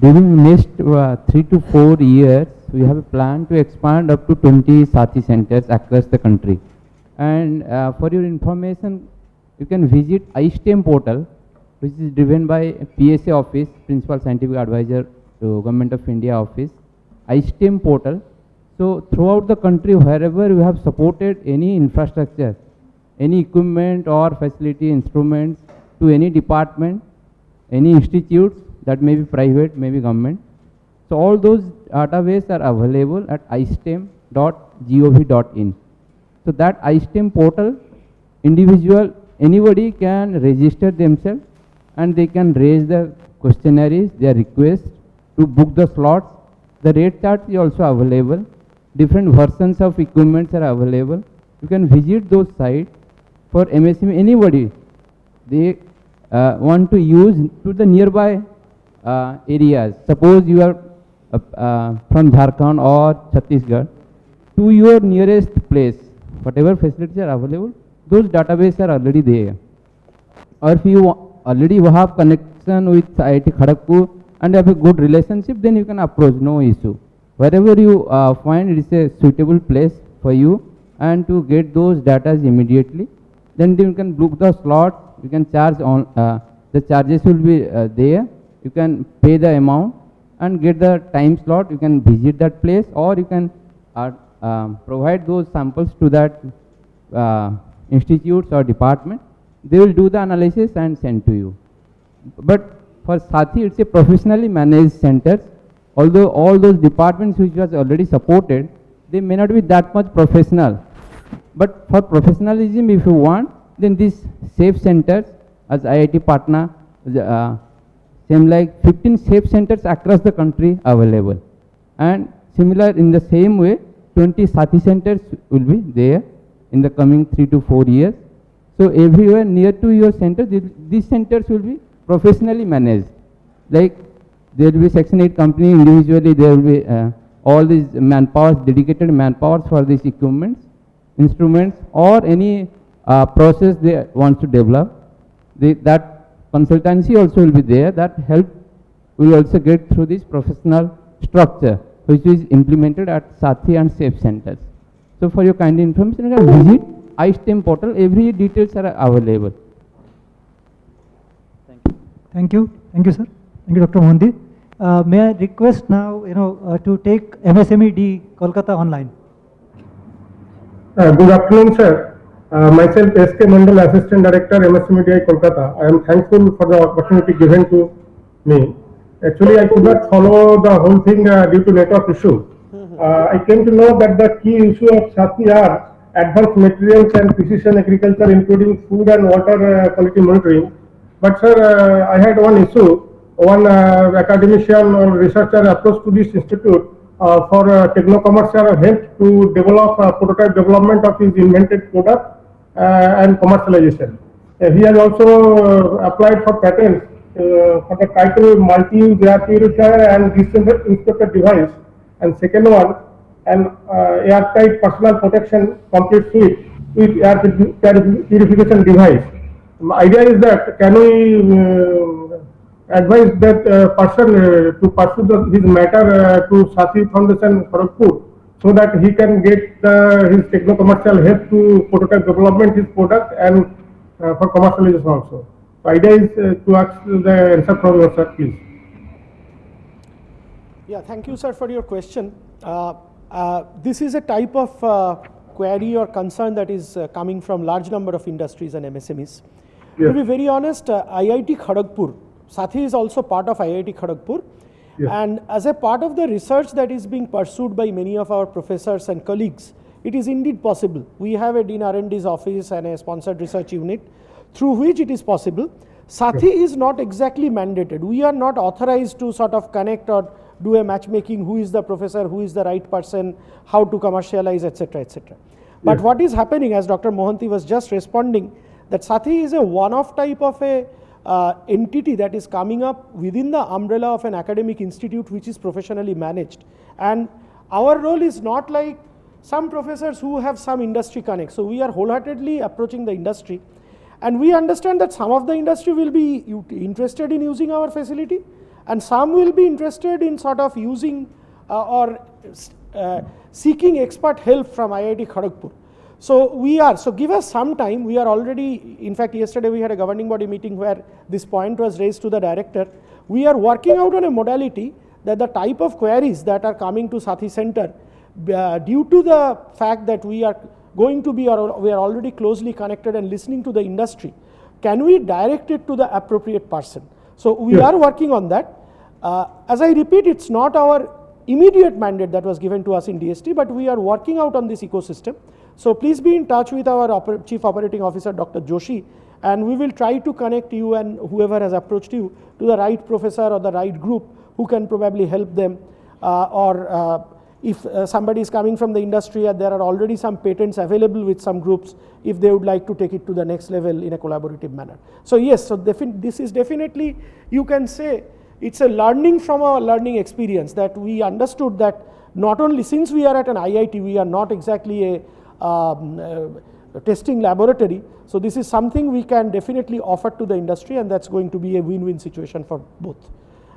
During next 3 to 4 years, we have a plan to expand up to 20 SATHI centers across the country. And for your information, you can visit iSTEM portal, which is driven by PSA office, Principal Scientific Advisor to Government of India office, iSTEM portal. So throughout the country, wherever we have supported any infrastructure, any equipment or facility instruments to any department, any institutes, that may be private, may be government. So all those databases are available at istem.gov.in. So that istem portal, anybody can register themselves and they can raise the questionnaires, their requests to book the slots. The rate chart is also available. Different versions of equipments are available. You can visit those sites for MSME, anybody. They want to use to the nearby areas. Suppose you are from Jharkhand or Chhattisgarh, to your nearest place, whatever facilities are available, those databases are already there. Or if you already have connection with IIT Kharagpur and have a good relationship, then you can approach, no issue. Wherever you find it is a suitable place for you and to get those data immediately, then you can book the slot. You can charge on, the charges will be there. You can pay the amount and get the time slot. You can visit that place, or you can provide those samples to that institutes or department. They will do the analysis and send to you. But for SATHI, it's a professionally managed centers. Although all those departments which was already supported, they may not be that much professional. But for professionalism, if you want, then these safe centers, as IIT Patna, same like 15 safe centers across the country available. And similar in the same way, 20 SATHI centers will be there in the coming 3 to 4 years. So everywhere near to your center, these centers will be professionally managed. Like there will be Section 8 company individually, there will be all these manpower, dedicated manpower for these equipments, instruments, or any process they want to develop. That consultancy also will be there. That help will also get through this professional structure, which is implemented at SATHI and SAFE centers. So for your kind information, you can visit iSTEM portal. Every details are available. Thank you. Thank you, sir. Thank you, Dr. Mohanty. May I request now, to take MSMED Kolkata online. Good afternoon, sir. Myself, S.K. Mandal, Assistant Director, MSMEDI Kolkata. I am thankful for the opportunity given to me. Actually, I could not follow the whole thing due to network issue. I came to know that the key issue of SATHI are advanced materials and precision agriculture, including food and water quality monitoring. But sir, I had one issue. One academician or researcher approached to this institute for techno-commercial help to develop prototype development of his invented product and commercialization. He has also applied for patents for the title multi-use air purifier and disinfector device, and second one, an airtight personal protection complete suite with air purification device. My idea is that can we advise that person to pursue his matter to SATHI Foundation Kharagpur, so that he can get his techno-commercial help to prototype development his product and for commercialization also. The idea is to ask the answer from your sir, please. Yeah, thank you, sir, for your question. This is a type of query or concern that is coming from large number of industries and MSMEs. Yes. To be very honest, IIT Kharagpur, SATHI is also part of IIT Kharagpur. Yes. And as a part of the research that is being pursued by many of our professors and colleagues, it is indeed possible. We have a Dean R&D's office and a sponsored research unit through which it is possible. SATHI is not exactly mandated. We are not authorized to sort of connect or do a matchmaking, who is the professor, who is the right person, how to commercialize, etc., etc. But what is happening, as Dr. Mohanty was just responding, that SATHI is a one-off type of a entity that is coming up within the umbrella of an academic institute which is professionally managed. And our role is not like some professors who have some industry connect. So we are wholeheartedly approaching the industry, and we understand that some of the industry will be interested in using our facility, and some will be interested in sort of using or seeking expert help from IIT Kharagpur. So give us some time. We are already, in fact, yesterday we had a governing body meeting where this point was raised to the director. We are working out on a modality that the type of queries that are coming to SATHI Center, due to the fact that we are going to be, or we are already closely connected and listening to the industry, can we direct it to the appropriate person? So we are working on that. As I repeat, it's not our immediate mandate that was given to us in DST, but we are working out on this ecosystem. So please be in touch with our Chief Operating Officer, Dr. Joshi, and we will try to connect you and whoever has approached you to the right professor or the right group who can probably help them. If somebody is coming from the industry and there are already some patents available with some groups, if they would like to take it to the next level in a collaborative manner. So yes, so this is definitely, you can say, it's a learning from our learning experience, that we understood that not only since we are at an IIT, we are not exactly a testing laboratory. So this is something we can definitely offer to the industry, and that's going to be a win-win situation for both.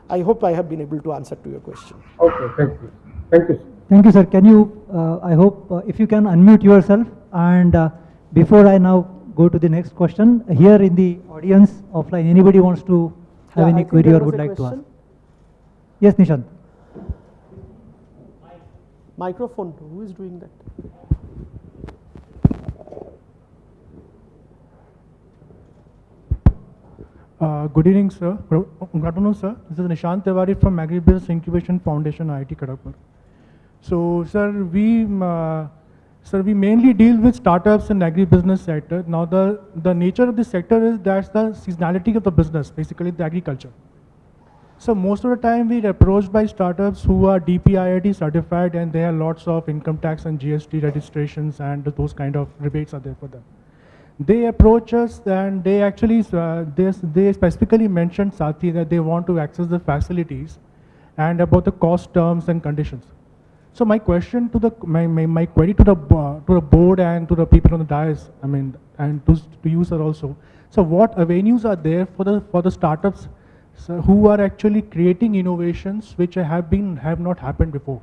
I hope I have been able to answer to your question. Okay, thank you. Thank you. Thank you, sir. Can you, I hope, if you can unmute yourself, and before I now go to the next question, here in the audience offline, anybody wants to have any query or would like to ask? Yes, Nishant. Microphone, who is doing that? Good evening, sir. Good afternoon, sir. This is Nishant Tiwari from Agribusiness Incubation Foundation, IIT Kharagpur. So, sir, we mainly deal with startups in agribusiness sector. Now, the nature of this sector is that's the seasonality of the business, basically the agriculture. So most of the time we're approached by startups who are DPIIT certified and they have lots of income tax and GST registrations and those kind of rebates are there for them. They approach us and they actually, they specifically mentioned SATHI that they want to access the facilities and about the cost terms and conditions. So my question to my query to the board and to the people on the dais, I mean, and to you sir also. So what avenues are there for the startups who are actually creating innovations which have not happened before,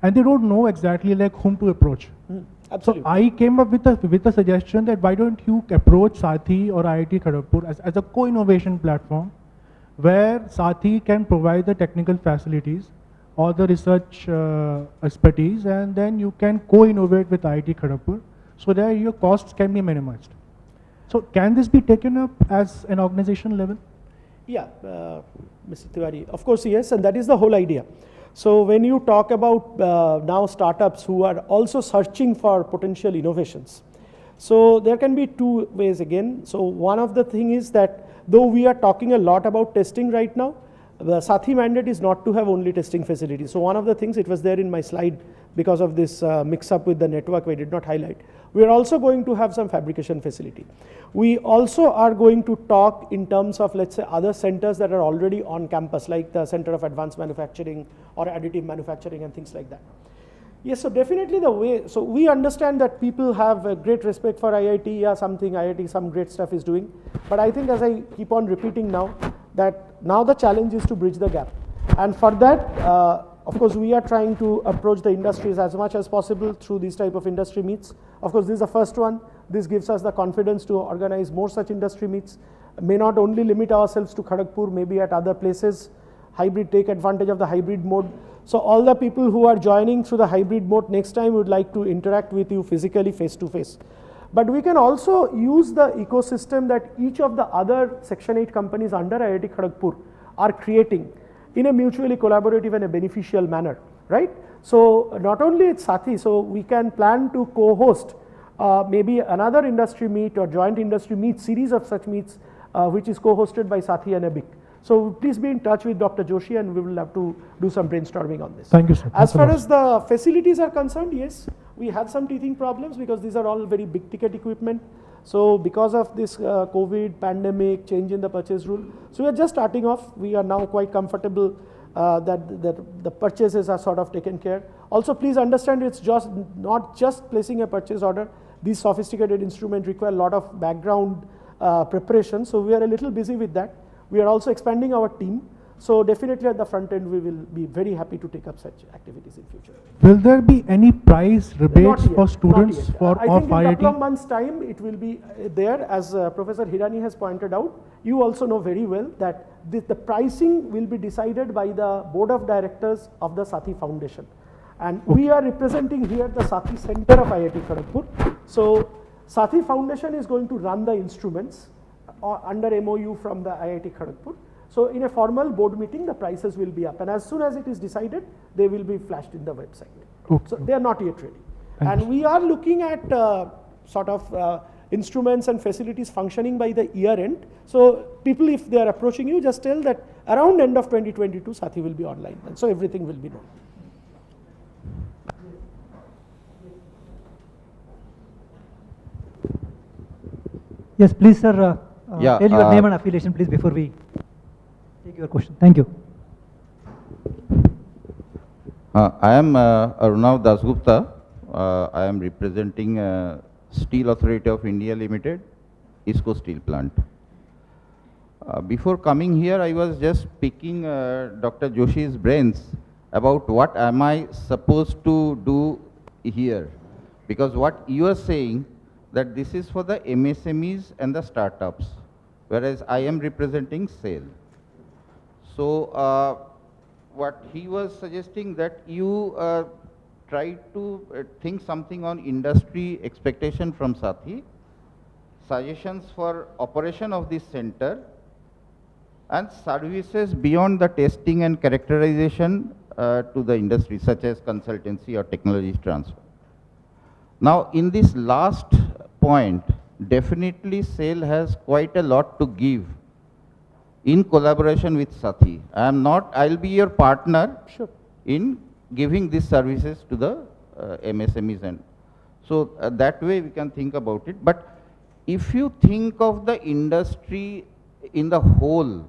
and they don't know exactly like whom to approach. Absolutely. So I came up with a suggestion that why don't you approach SATHI or IIT Kharagpur as a co-innovation platform where SATHI can provide the technical facilities or the research expertise, and then you can co-innovate with IIT Kharagpur so that your costs can be minimized. So can this be taken up as an organization level? Yeah, Mr. Tiwari, of course, yes, and that is the whole idea. So when you talk about now startups who are also searching for potential innovations, so there can be two ways again. So one of the thing is that though we are talking a lot about testing right now, the SATHI mandate is not to have only testing facilities. So one of the things, it was there in my slide because of this mix-up with the network, we did not highlight. We are also going to have some fabrication facility. We also are going to talk in terms of, let's say, other centers that are already on campus, like the Center of Advanced Manufacturing or Additive Manufacturing and things like that. Yes, so definitely the way, so we understand that people have a great respect for IIT, yeah, something IIT, some great stuff is doing. But I think as I keep on repeating now, that now the challenge is to bridge the gap. And for that, of course, we are trying to approach the industries as much as possible through these type of industry meets. Of course, this is the first one. This gives us the confidence to organize more such industry meets. May not only limit ourselves to Kharagpur, maybe at other places. Hybrid, take advantage of the hybrid mode. So all the people who are joining through the hybrid mode, next time would like to interact with you physically, face to face. But we can also use the ecosystem that each of the other Section 8 companies under IIT Kharagpur are creating in a mutually collaborative and a beneficial manner, right? So not only it's SATHI, so we can plan to co-host maybe another industry meet or joint industry meet, series of such meets, which is co-hosted by SATHI and ABIC. So please be in touch with Dr. Joshi and we will have to do some brainstorming on this. Thank you, sir. As far as the facilities are concerned, yes, we have some teething problems because these are all very big ticket equipment. So because of this COVID, pandemic, change in the purchase rule, so we are just starting off. We are now quite comfortable that the purchases are sort of taken care. Also, please understand it's just not just placing a purchase order. These sophisticated instruments require a lot of background preparation. So we are a little busy with that. We are also expanding our team. So definitely at the front end, we will be very happy to take up such activities in future. Will there be any price rebates for students for I think in a IIT? couple of months' time, it will be there. As Professor Hirani has pointed out, you also know very well that the pricing will be decided by the board of directors of the SATHI Foundation. And we are representing here the SATHI Center of IIT Kharagpur. So SATHI Foundation is going to run the instruments under MOU from the IIT Kharagpur. So in a formal board meeting, the prices will be up. And as soon as it is decided, they will be flashed in the website. Okay. So they are not yet ready. And we are looking at sort of instruments and facilities functioning by the year end. So people, if they are approaching you, just tell that around end of 2022, SATHI will be online. And so everything will be known. Yes, please, sir. Yeah, tell your name and affiliation, please, before we take your question. Thank you. I am Arunav Dasgupta. I am representing Steel Authority of India Limited, ISCO Steel Plant. Before coming here, I was just picking Dr. Joshi's brains about what am I supposed to do here. Because what you are saying, that this is for the MSMEs and the startups, whereas I am representing SAIL. So what he was suggesting, that you try to think something on industry expectation from SATHI, suggestions for operation of this center, and services beyond the testing and characterization to the industry, such as consultancy or technology transfer. Now, in this last point, definitely SAIL has quite a lot to give in collaboration with SATHI. I'll be your partner in giving these services to the MSMEs, and so that way we can think about it. But if you think of the industry in the whole,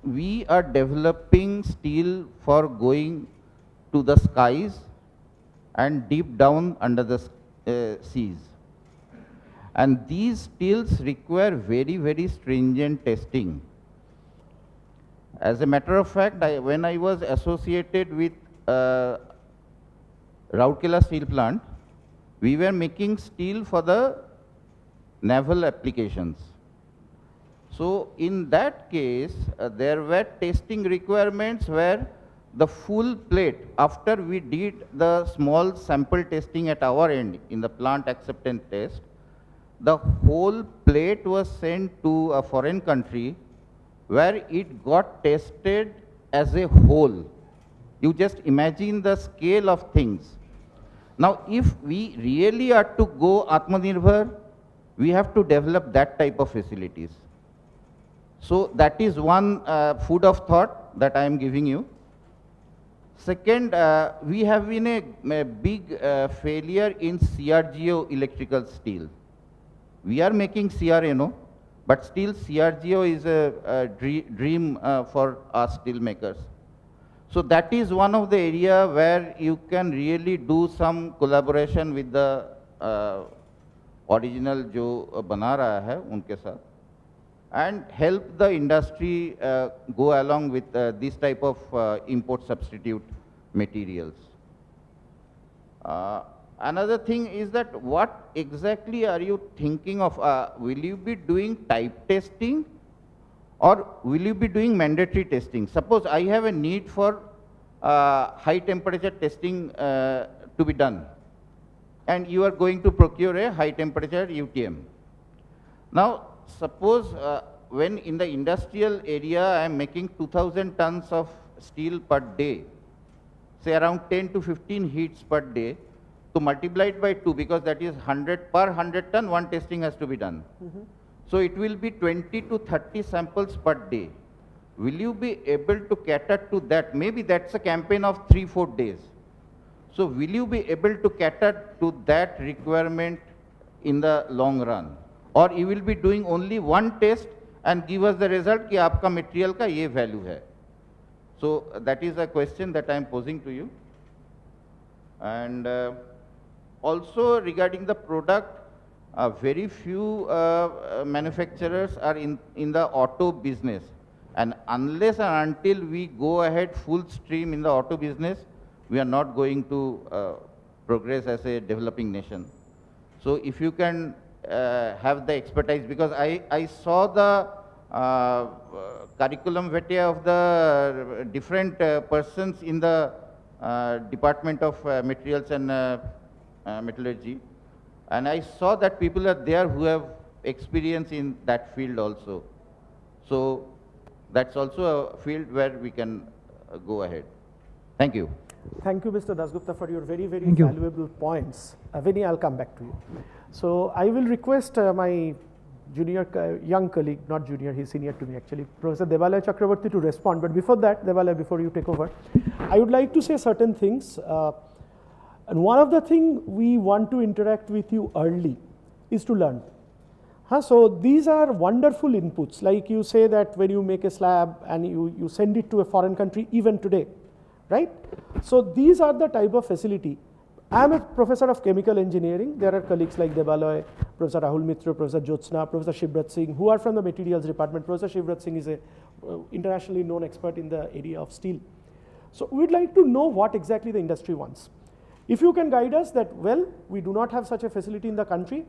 we are developing steel for going to the skies and deep down under the seas. And these steels require very, very stringent testing. As a matter of fact, when I was associated with Rourkela steel plant, we were making steel for the naval applications. So in that case, there were testing requirements where the full plate, after we did the small sample testing at our end in the plant acceptance test, the whole plate was sent to a foreign country where it got tested as a whole. You just imagine the scale of things. Now, if we really are to go Atmanirbhar, we have to develop that type of facilities. So that is one food of thought that I am giving you. Second, we have been a big failure in CRGO electrical steel. We are making CRNO, but still CRGO is a dream for us steel makers. So that is one of the area where you can really do some collaboration with the original जो बना रहा है उनके साथ, and help the industry go along with this type of import substitute materials. Another thing is that what exactly are you thinking of? Will you be doing type testing or will you be doing mandatory testing? Suppose I have a need for high temperature testing to be done, and you are going to procure a high temperature UTM. Now, suppose when in the industrial area I am making 2000 tons of steel per day, say around 10 to 15 heats per day, to multiply it by 2, because that is 100 per 100 ton, one testing has to be done. So it will be 20 to 30 samples per day. Will you be able to cater to that? Maybe that's a campaign of 3-4 days. So will you be able to cater to that requirement in the long run? Or you will be doing only one test and give us the result कि आपका material का ये value है. So that is a question that I am posing to you. And also regarding the product, very few manufacturers are in the auto business. And unless and until we go ahead full stream in the auto business, we are not going to progress as a developing nation. So if you can have the expertise, because I saw the curriculum vitae of the different persons in the Department of Materials and Metallurgy, and I saw that people are there who have experience in that field also. So that's also a field where we can go ahead. Thank you. Thank you, Mr. Dasgupta, for your very, very valuable points. Vinny, I'll come back to you. So I will request my young colleague, not junior, he's senior to me actually, Professor Debalaya Chakraborty, to respond. But before that, Debalaya, before you take over, I would like to say certain things. And one of the things we want to interact with you early is to learn. So these are wonderful inputs. Like you say that when you make a slab and you send it to a foreign country, even today, right? So these are the type of facility. I am a professor of chemical engineering. There are colleagues like Debalaya, Professor Rahul Mitra, Professor Jyotsna, Professor Shivrat Singh, who are from the materials department. Professor Shivrat Singh is a internationally known expert in the area of steel. So we would like to know what exactly the industry wants. If you can guide us that, well, we do not have such a facility in the country,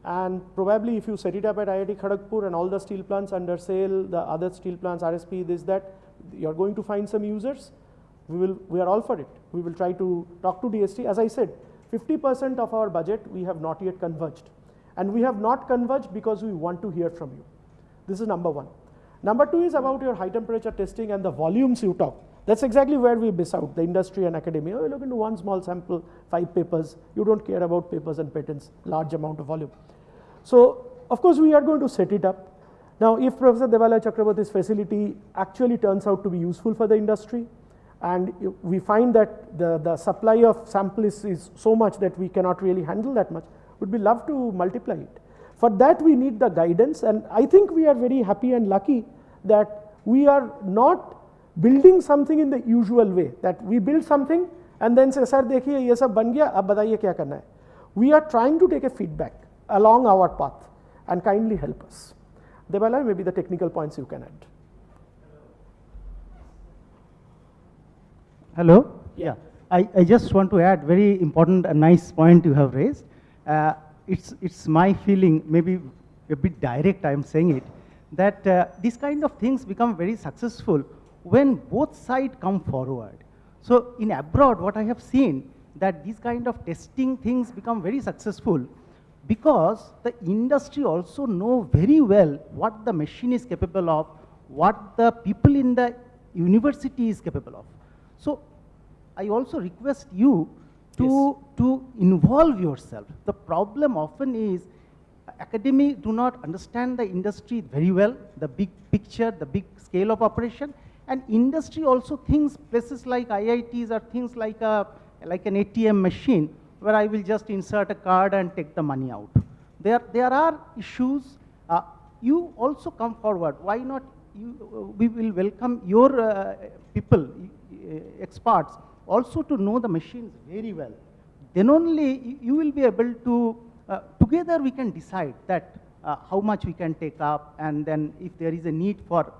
and probably if you set it up at IIT Kharagpur and all the steel plants under SAIL, the other steel plants, RSP, this, that, you're going to find some users, we are all for it. We will try to talk to DST. As I said, 50% of our budget we have not yet converged. And we have not converged because we want to hear from you. This is number one. Number two is about your high temperature testing and the volumes you talk. That's exactly where we miss out, the industry and academia. You look into one small sample, 5 papers. You don't care about papers and patents, large amount of volume. So, of course, we are going to set it up. Now, if Professor Devalaya Chakraborty's facility actually turns out to be useful for the industry, and we find that the supply of samples is so much that we cannot really handle that much, would be love to multiply it. For that, we need the guidance, and I think we are very happy and lucky that we are not building something in the usual way, that we build something and then say, sir, dekhiye, ye sab ban gaya, ab bataiye kya karna hai. We are trying to take a feedback along our path and kindly help us. Devalaya, maybe the technical points you can add. Hello? Yeah. I just want to add very important and nice point you have raised. It's my feeling, maybe a bit direct I am saying it, that these kind of things become very successful when both sides come forward. So in abroad, what I have seen, that these kind of testing things become very successful because the industry also know very well what the machine is capable of, what the people in the university is capable of. So I also request you to involve yourself. The problem often is academy do not understand the industry very well, the big picture, the big scale of operation, and industry also thinks places like IITs are things like an ATM machine where I will just insert a card and take the money out. There are issues. You also come forward. Why not? We will welcome your people, experts, also to know the machines very well. Then only you will be able to, together we can decide that how much we can take up, and then if there is a need for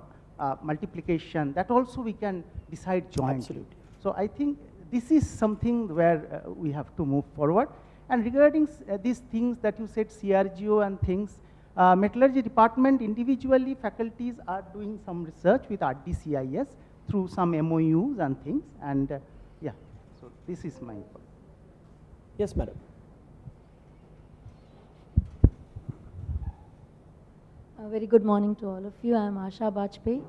multiplication, that also we can decide jointly. Absolutely. So I think this is something where we have to move forward. And regarding these things that you said, CRGO and things, metallurgy department individually, faculties are doing some research with RDCIS through some MOUs and things, and yeah, so this is my point. Yes, madam. A very good morning to all of you. I am Asha Bajpayee,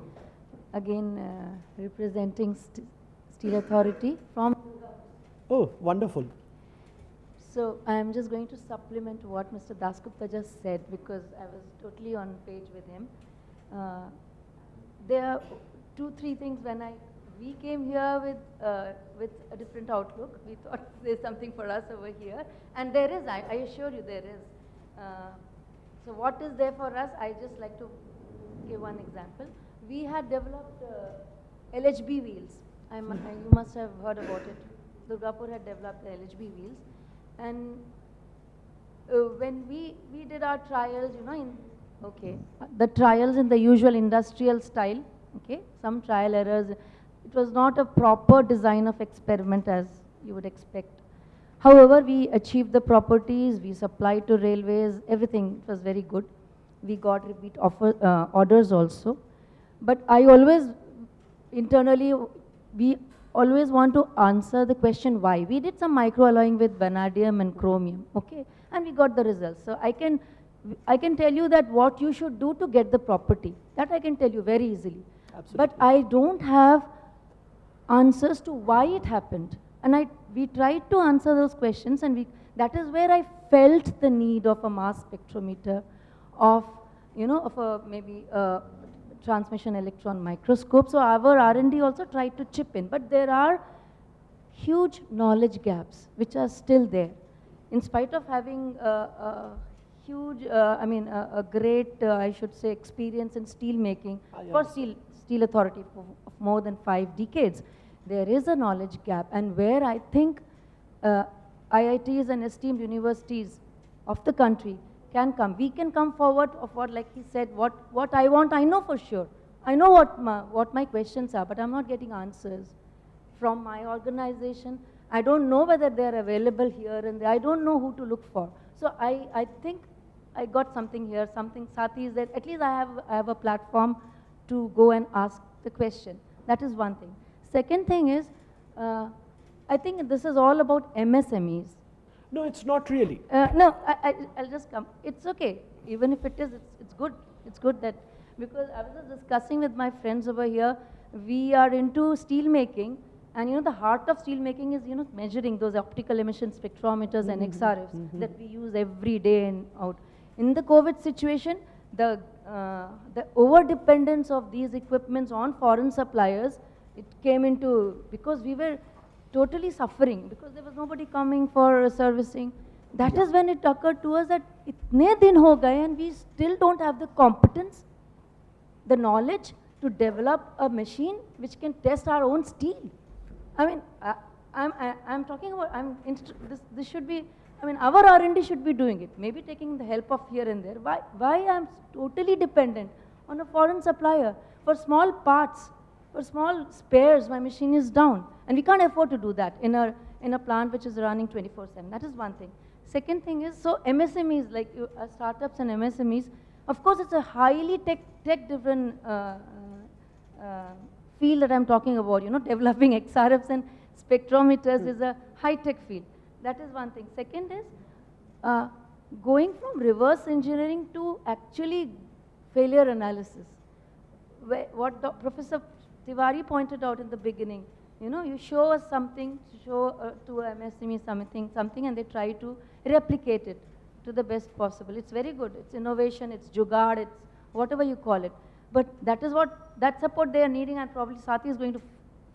again representing Steel Authority from. Oh, wonderful. So I am just going to supplement what Mr. Dasgupta just said, because I was totally on page with him. There are 2-3 things when we came here with a different outlook. We thought there's something for us over here, and there is. I assure you, there is. So what is there for us? I just like to give one example. We had developed LHB wheels. You must have heard about it. Durgapur had developed the LHB wheels, and when we did our trials, the trials in the usual industrial style. Okay, some trial errors. It was not a proper design of experiment as you would expect. However, we achieved the properties, we supplied to railways, everything was very good. We got repeat orders also. But I always, internally, we always want to answer the question why. We did some microalloying with vanadium and chromium, okay, and we got the results. So I can tell you that what you should do to get the property. That I can tell you very easily. Absolutely. But I don't have answers to why it happened. And we tried to answer those questions, and that is where I felt the need of a mass spectrometer, of maybe a transmission electron microscope. So our R&D also tried to chip in, but there are huge knowledge gaps which are still there. In spite of having a huge, a great, I should say, experience in steel making for Steel Authority of more than 5 decades. There is a knowledge gap, and where I think IITs and esteemed universities of the country can come. We can come forward of what, like he said, what I want, I know for sure. I know what my questions are, but I'm not getting answers from my organization. I don't know whether they're available here and there. I don't know who to look for. So I think I got something here, something SATHI is that at least I have a platform to go and ask the question. That is one thing. Second thing is, I think this is all about MSMEs. No, it's not really. No, I'll just come. It's okay. Even if it is, it's good. It's good that, because I was just discussing with my friends over here, we are into steel making, and you know, the heart of steel making is, you know, measuring those optical emission spectrometers and XRFs that we use every day and out. In the COVID situation, the over-dependence of these equipments on foreign suppliers, it came into, because we were totally suffering, because there was nobody coming for servicing. That is when it occurred to us that itne din ho gaye and we still don't have the competence, the knowledge to develop a machine which can test our own steel. I mean, I'm talking about, this should be, I mean, our R&D should be doing it, maybe taking the help of here and there. Why I'm totally dependent on a foreign supplier for small parts, for small spares? My machine is down, and we can't afford to do that in a plant which is running 24/7. That is one thing. Second thing is, so MSMEs, like startups and MSMEs, of course it's a highly tech-driven field that I'm talking about, you know, developing XRFs and spectrometers is a high-tech field. That is one thing. Second is, going from reverse engineering to actually failure analysis. What Professor Tiwari pointed out in the beginning, you know, you show us something, show to a MSME something, and they try to replicate it to the best possible. It's very good. It's innovation, it's jugaad, it's whatever you call it. But that is that support they are needing, and probably SATHI is going to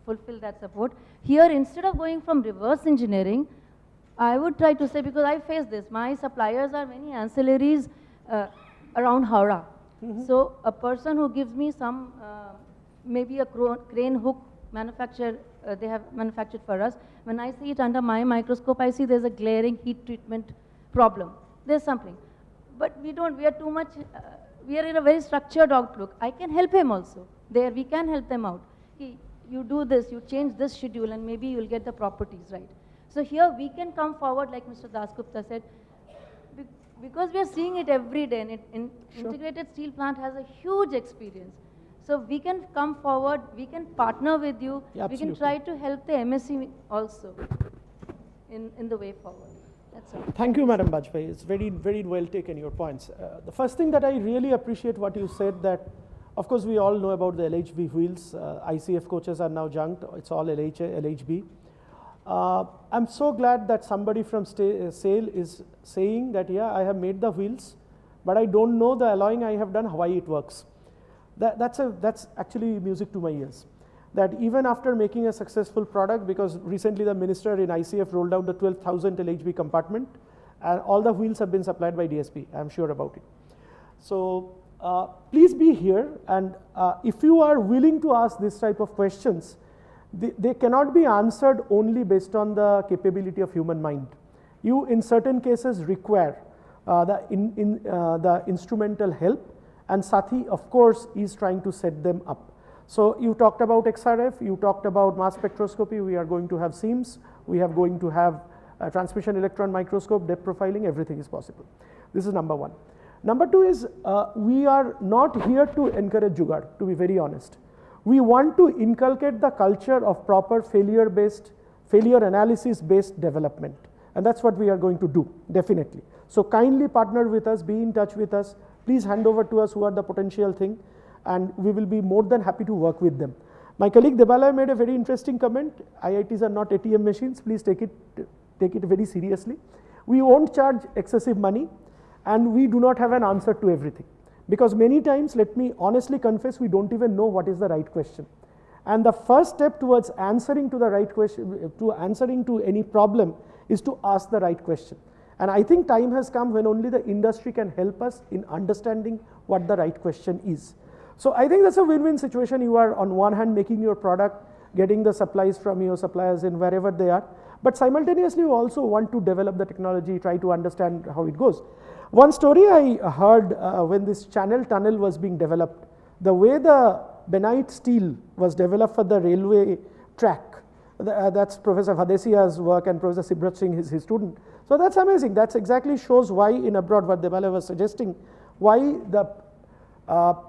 fulfill that support. Here, instead of going from reverse engineering, I would try to say, because I face this, my suppliers are many ancillaries around Howrah. So a person who gives me some, maybe a crane hook manufacturer, they have manufactured for us, when I see it under my microscope, I see there's a glaring heat treatment problem. There's something. But we are too much, we are in a very structured outlook. I can help him also. There, we can help them out. You do this, you change this schedule, and maybe you'll get the properties right. So here we can come forward, like Mr. Dasgupta said, because we are seeing it every day, and integrated steel plant has a huge experience. So we can come forward, we can partner with you, we can try to help the MSC also in the way forward. That's all. Thank you, Madam Bajpai. It's very, very well taken, your points. The first thing that I really appreciate what you said, that of course we all know about the LHB wheels. ICF coaches are now junked. It's all LHB. I'm so glad that somebody from SAIL is saying that, yeah, I have made the wheels, but I don't know the alloying I have done, why it works. That's actually music to my ears. That even after making a successful product, because recently the minister in ICF rolled out the 12,000 LHB compartment, and all the wheels have been supplied by DSP, I'm sure about it. So please be here, and if you are willing to ask this type of questions, they cannot be answered only based on the capability of human mind. You, in certain cases, require the instrumental help, and SATHI, of course, is trying to set them up. So you talked about XRF, you talked about mass spectroscopy, we are going to have SEAMS, we are going to have transmission electron microscope, depth profiling, everything is possible. This is number one. Number two is, we are not here to encourage jugaad, to be very honest. We want to inculcate the culture of proper failure analysis-based development. And that's what we are going to do, definitely. So kindly partner with us, be in touch with us. Please hand over to us who are the potential thing, and we will be more than happy to work with them. My colleague Debalaya made a very interesting comment. IITs are not ATM machines. Please take it very seriously. We won't charge excessive money, and we do not have an answer to everything. Because many times, let me honestly confess, we don't even know what is the right question. And the first step towards answering to the right question, to answering to any problem, is to ask the right question. And I think time has come when only the industry can help us in understanding what the right question is. So I think that's a win-win situation. You are on one hand making your product, getting the supplies from your suppliers in wherever they are, but simultaneously you also want to develop the technology, try to understand how it goes. One story I heard when this channel tunnel was being developed, the way the benite steel was developed for the railway track, that's Professor Vadesia's work, and Professor Sibrat Singh is his student. So that's amazing. That exactly shows why in abroad, what Debalaya was suggesting, why the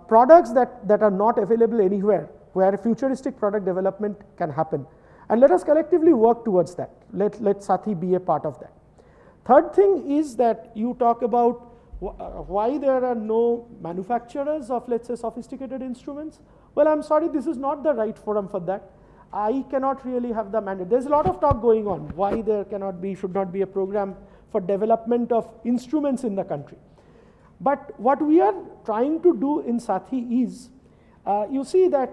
products that are not available anywhere, where futuristic product development can happen. And let us collectively work towards that. Let SATHI be a part of that. Third thing is that you talk about why there are no manufacturers of, let's say, sophisticated instruments. Well, I'm sorry, this is not the right forum for that. I cannot really have the mandate. There's a lot of talk going on why there cannot be, should not be a program for development of instruments in the country. But what we are trying to do in SATHI is, you see that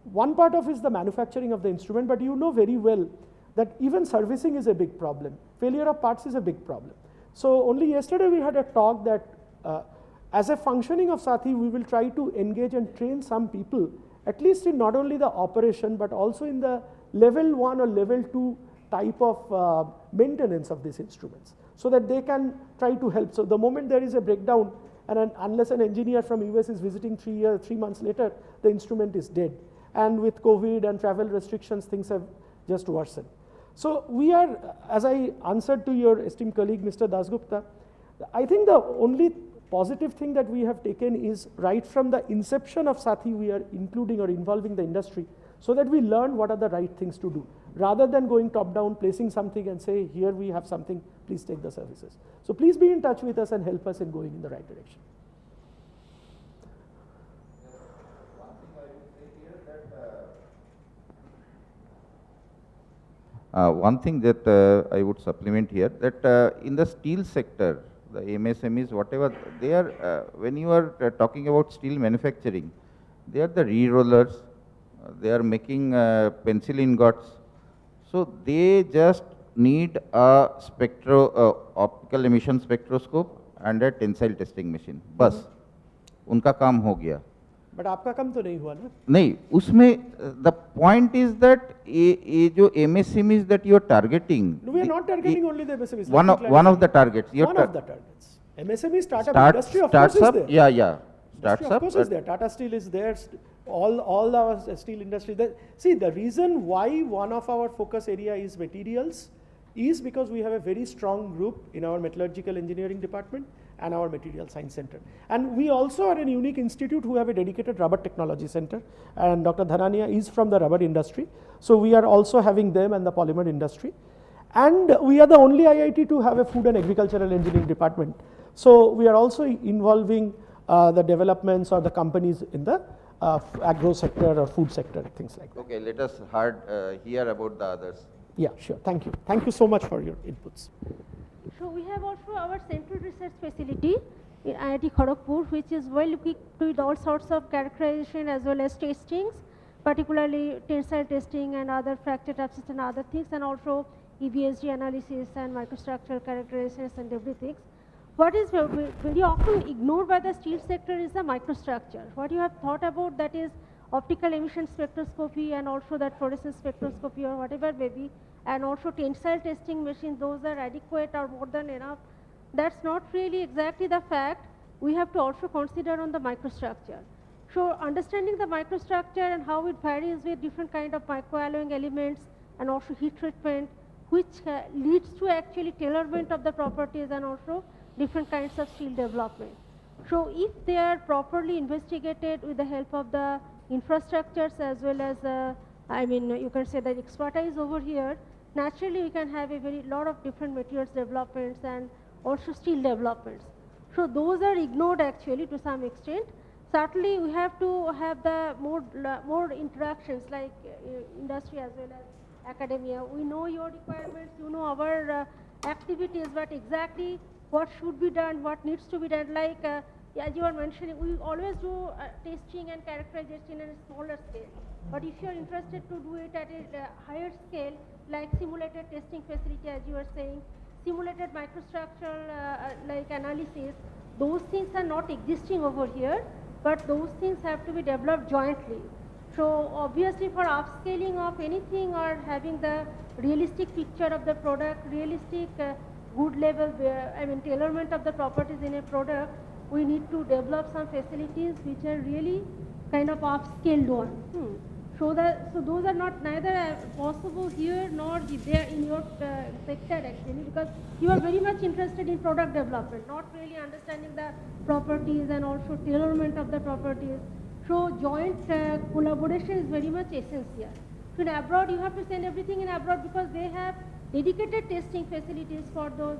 one part of is the manufacturing of the instrument, but you know very well that even servicing is a big problem. Failure of parts is a big problem. So only yesterday we had a talk that as a functioning of SATHI, we will try to engage and train some people, at least in not only the operation, but also in the level 1 or level 2 type of maintenance of these instruments, so that they can try to help. So the moment there is a breakdown, and unless an engineer from US is visiting 3 months later, the instrument is dead. And with COVID and travel restrictions, things have just worsened. So we are, as I answered to your esteemed colleague, Mr. Dasgupta, I think the only positive thing that we have taken is right from the inception of SATHI, we are including or involving the industry so that we learn what are the right things to do, rather than going top down, placing something and say, here we have something, please take the services. So please be in touch with us and help us in going in the right direction. One thing that I would supplement here, that in the steel sector, the MSMEs, whatever, they are, when you are talking about steel manufacturing, they are the re-rollers, they are making pencil ingots. So they just need a optical emission spectroscope and a tensile testing machine. बस, उनका काम हो गया. But आपका काम तो नहीं हुआ ना? नहीं, उसमें the point is that ये जो MSMEs that you are targeting. No, we are not targeting only the MSMEs. One of the targets. One of the targets. MSME startup industry of course is there. Yeah. Starts up. Of course is there. Tata Steel is there. All our steel industry. See, the reason why one of our focus area is materials is because we have a very strong group in our metallurgical engineering department and our material science center. And we also are a unique institute who have a dedicated rubber technology center, and Dr. Dhanania is from the rubber industry. So we are also having them and the polymer industry. And we are the only IIT to have a food and agricultural engineering department. So we are also involving the developments or the companies in the agro sector or food sector, things like that. Okay, let us hear about the others. Yeah, sure. Thank you. Thank you so much for your inputs. So we have also our central research facility in IIT Kharagpur, which is well equipped with all sorts of characterization as well as testings, particularly tensile testing and other fracture tests and other things, and also EVSG analysis and microstructural characterizations and everything. What is very often ignored by the steel sector is the microstructure. What you have thought about, that is optical emission spectroscopy and also that fluorescence spectroscopy or whatever may be, and also tensile testing machines, those are adequate or more than enough. That's not really exactly the fact. We have to also consider on the microstructure. So understanding the microstructure and how it varies with different kind of microalloying elements and also heat treatment, which leads to actually tailorment of the properties and also different kinds of steel development. So if they are properly investigated with the help of the infrastructures as well as you can say that expertise over here, naturally we can have a very lot of different materials developments and also steel developments. So those are ignored actually to some extent. Certainly we have to have the more interactions like industry as well as academia. We know your requirements, you know our activities, but exactly what should be done, what needs to be done, like as you are mentioning, we always do testing and characterization at a smaller scale. But if you are interested to do it at a higher scale, like simulated testing facility, as you are saying, simulated microstructural like analysis, those things are not existing over here, but those things have to be developed jointly. So obviously for upscaling of anything or having the realistic picture of the product, realistic good level, tailorment of the properties in a product, we need to develop some facilities which are really kind of upscaled one. So those are not neither possible here nor there in your sector actually, because you are very much interested in product development, not really understanding the properties and also tailorment of the properties. So joint collaboration is very much essential. So in abroad, you have to send everything in abroad because they have dedicated testing facilities for those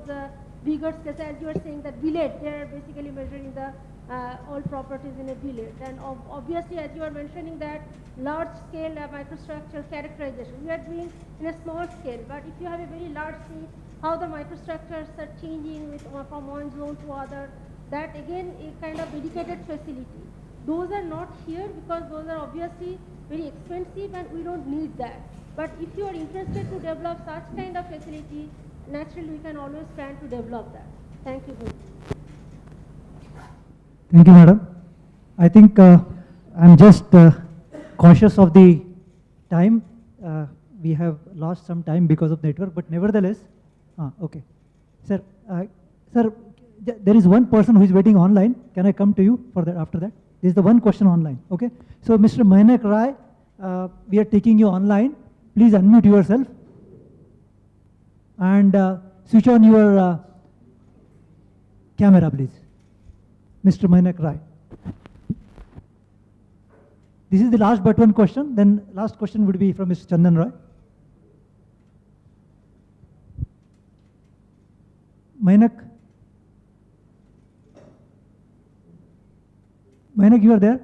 bigger scales. As you are saying that village, they are basically measuring the all properties in a village. And obviously, as you are mentioning that large scale microstructural characterization, we are doing in a small scale. But if you have a very large scale, how the microstructures are changing with, from one zone to other, that again a kind of dedicated facility. Those are not here because those are obviously very expensive and we don't need that. But if you are interested to develop such kind of facility, naturally we can always plan to develop that. Thank you very much. Thank you, madam. I think I'm just cautious of the time. We have lost some time because of network, but nevertheless, okay. Sir, sir, there is one person who is waiting online. Can I come to you for that after that? This is the one question online, okay? So, Mr. Mahnak Rai, we are taking you online. Please unmute yourself and switch on your camera, please. Mr. Mahnak Rai. This is the last but one question. Then last question would be from Mr. Chandan Roy. Mahnak? Mahnak, you are there?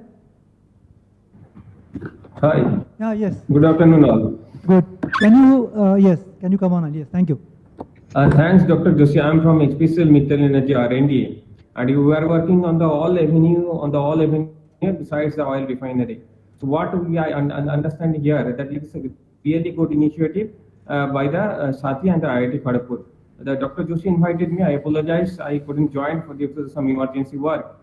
Hi. Yeah, yes. Good afternoon, all. Good. Can you, yes, can you come on? Yes, thank you. Thanks, Dr. Joshi. I'm from HPCL Mittal Energy R&D, and you are working on the all avenue besides the oil refinery. So what we understand here that it is a really good initiative by the SATHI and the IIT Kharagpur. The Dr. Joshi invited me. I apologize, I couldn't join for due to some emergency work.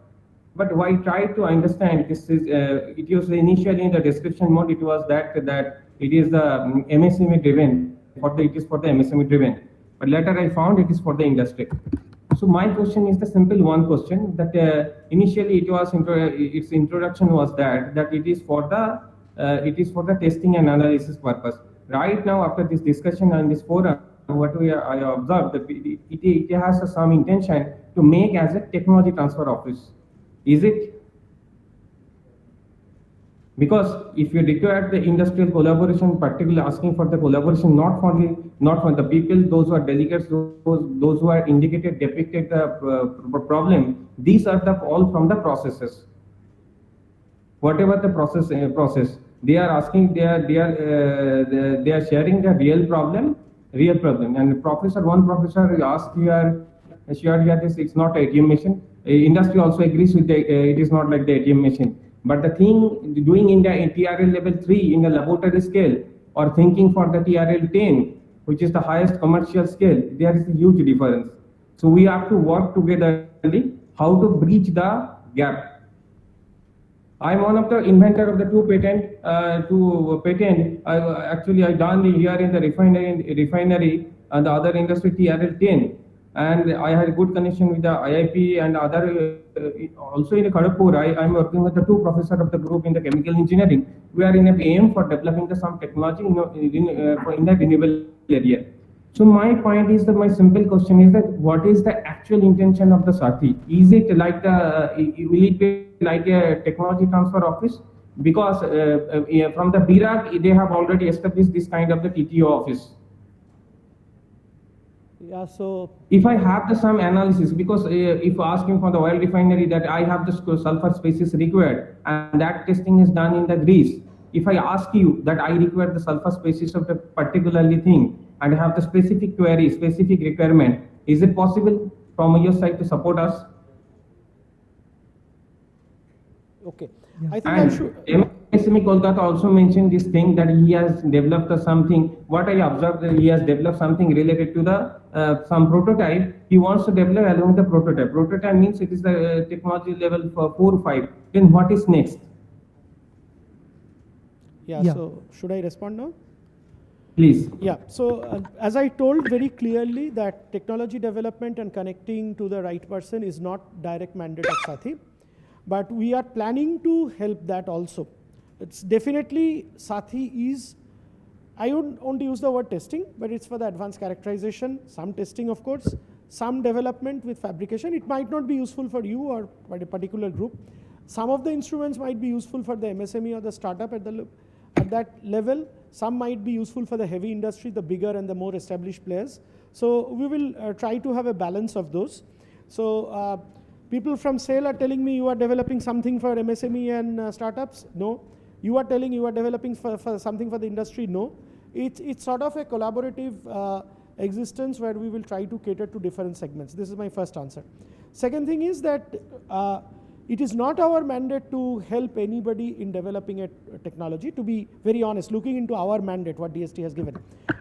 But I tried to understand this is it was initially in the description mode. It was that it is the MSME driven. It is for the MSME driven. But later I found it is for the industry. So my question is the simple one question that initially it was its introduction was that it is for the testing and analysis purpose. Right now, after this discussion and this forum, what I observed that it has some intention to make as a technology transfer office. Is it? Because if you require the industrial collaboration, particularly asking for the collaboration not for the people, those who are delegates, those who are indicated, depicted the problem, these are all from the processes. Whatever the process, they are asking, they are sharing the real problem. And one professor asked here, this it's not an ATM machine. Industry also agrees with it is not like the ATM machine. But the thing doing in the TRL level 3 in the laboratory scale or thinking for the TRL 10, which is the highest commercial scale, there is a huge difference. So we have to work together how to bridge the gap. I'm one of the inventor of the two patent. Actually, I done here in the refinery and the other industry TRL 10. And I had a good connection with the IIP and other, also in Kharagpur, I'm working with the two professors of the group in the chemical engineering. We are in an aim for developing some technology in the renewable area. So my point is that my simple question is that what is the actual intention of the SATHI? Is it like will it be like a technology transfer office? Because from the BIRAC, they have already established this kind of the TTO office. Yeah, so if I have some analysis, because if asking for the oil refinery that I have the sulfur species required and that testing is done in the grease, if I ask you that I require the sulfur species of the particularly thing and have the specific query, specific requirement, is it possible from your side to support us? Okay, I think I should. SME Kolkata also mentioned this thing that he has developed something. What I observed that he has developed something related to the some prototype. He wants to develop along the prototype. Prototype means it is the technology level for 4 or 5. Then what is next? Yeah. So should I respond now? Please. Yeah. So as I told very clearly that technology development and connecting to the right person is not direct mandate of SATHI, but we are planning to help that also. It's definitely SATHI is, I wouldn't want to use the word testing, but it's for the advanced characterization, some testing of course, some development with fabrication. It might not be useful for you or for a particular group. Some of the instruments might be useful for the MSME or the startup at that level. Some might be useful for the heavy industry, the bigger and the more established players. So we will try to have a balance of those. So people from SAIL are telling me you are developing something for MSME and startups. No. You are telling you are developing for something for the industry. No. It's sort of a collaborative existence where we will try to cater to different segments. This is my first answer. Second thing is that it is not our mandate to help anybody in developing a technology, to be very honest, looking into our mandate, what DST has given.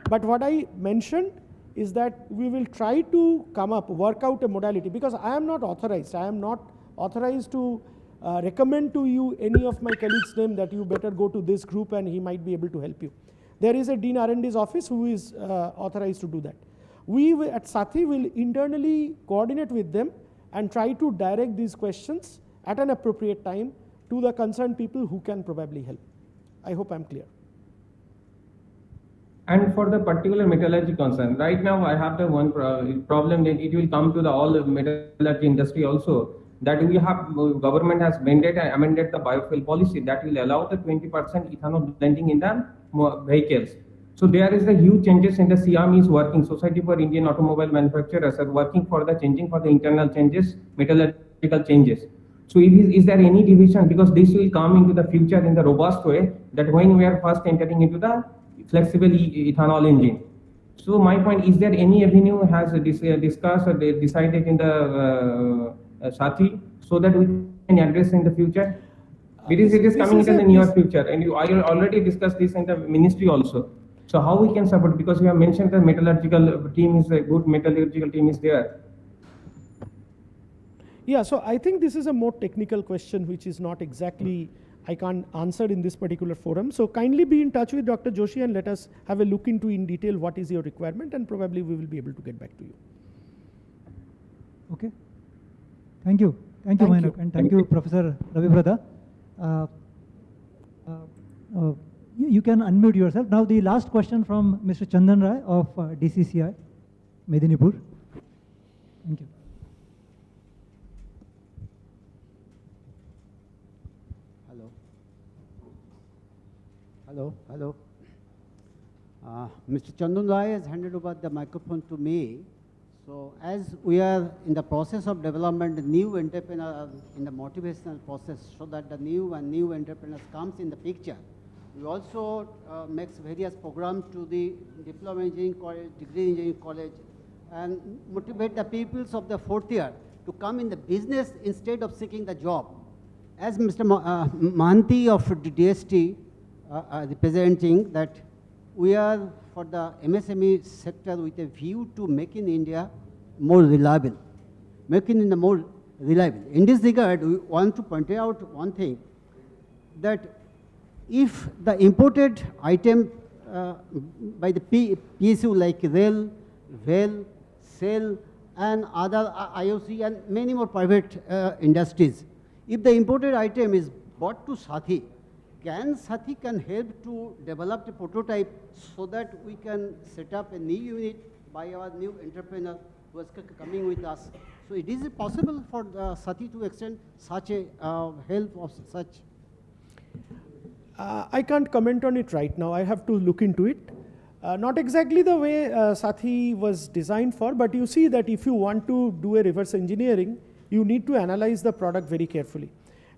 But what I mentioned is that we will try to work out a modality, because I am not authorized. I am not authorized to recommend to you any of my colleagues' name that you better go to this group and he might be able to help you. There is a Dean R&D's office who is authorized to do that. We at SATHI will internally coordinate with them and try to direct these questions at an appropriate time to the concerned people who can probably help. I hope I'm clear. And for the particular metallurgy concern, right now I have the one problem that it will come to the all metallurgy industry also, that we have, government has amended the biofuel policy that will allow the 20% ethanol blending in the vehicles. So there is a huge changes in the SIAM is working, Society for Indian Automobile Manufacturers are working for the changing for the internal changes, metallurgical changes. So is there any division, because this will come into the future in the robust way, that when we are first entering into the flexible ethanol engine. So my point, is there any avenue has discussed or decided in the SATHI so that we can address in the future? Because it is coming into the near future, and I already discussed this in the ministry also. So how we can support, because we have mentioned the metallurgical team is a good metallurgical team is there. Yeah, so I think this is a more technical question which is not exactly, I can't answer in this particular forum. So kindly be in touch with Dr. Joshi and let us have a look into in detail what is your requirement, and probably we will be able to get back to you. Okay. Thank you. Thank you, Mainak. And thank you, Professor Ravi Brother. You can unmute yourself. Now the last question from Mr. Chandan Rai of DCCI, Medinipur. Thank you. Hello. Mr. Chandan Rai has handed over the microphone to me. So as we are in the process of development, new entrepreneur in the motivational process, so that the new entrepreneurs comes in the picture. We also makes various programs to the diploma engineering college, degree engineering college, and motivate the peoples of the fourth year to come in the business instead of seeking the job. As Mr. Mahanti of the DST representing that we are for the MSME sector with a view to making India more reliable, making India more reliable. In this regard, we want to point out one thing, that if the imported item by the PSU like rail, SAIL, and other IOC and many more private industries, if the imported item is brought to SATHI, can SATHI help to develop a prototype so that we can set up a new unit by our new entrepreneur who is coming with us? So it is possible for SATHI to extend such a help of such? I can't comment on it right now. I have to look into it. Not exactly the way SATHI was designed for, but you see that if you want to do a reverse engineering, you need to analyze the product very carefully.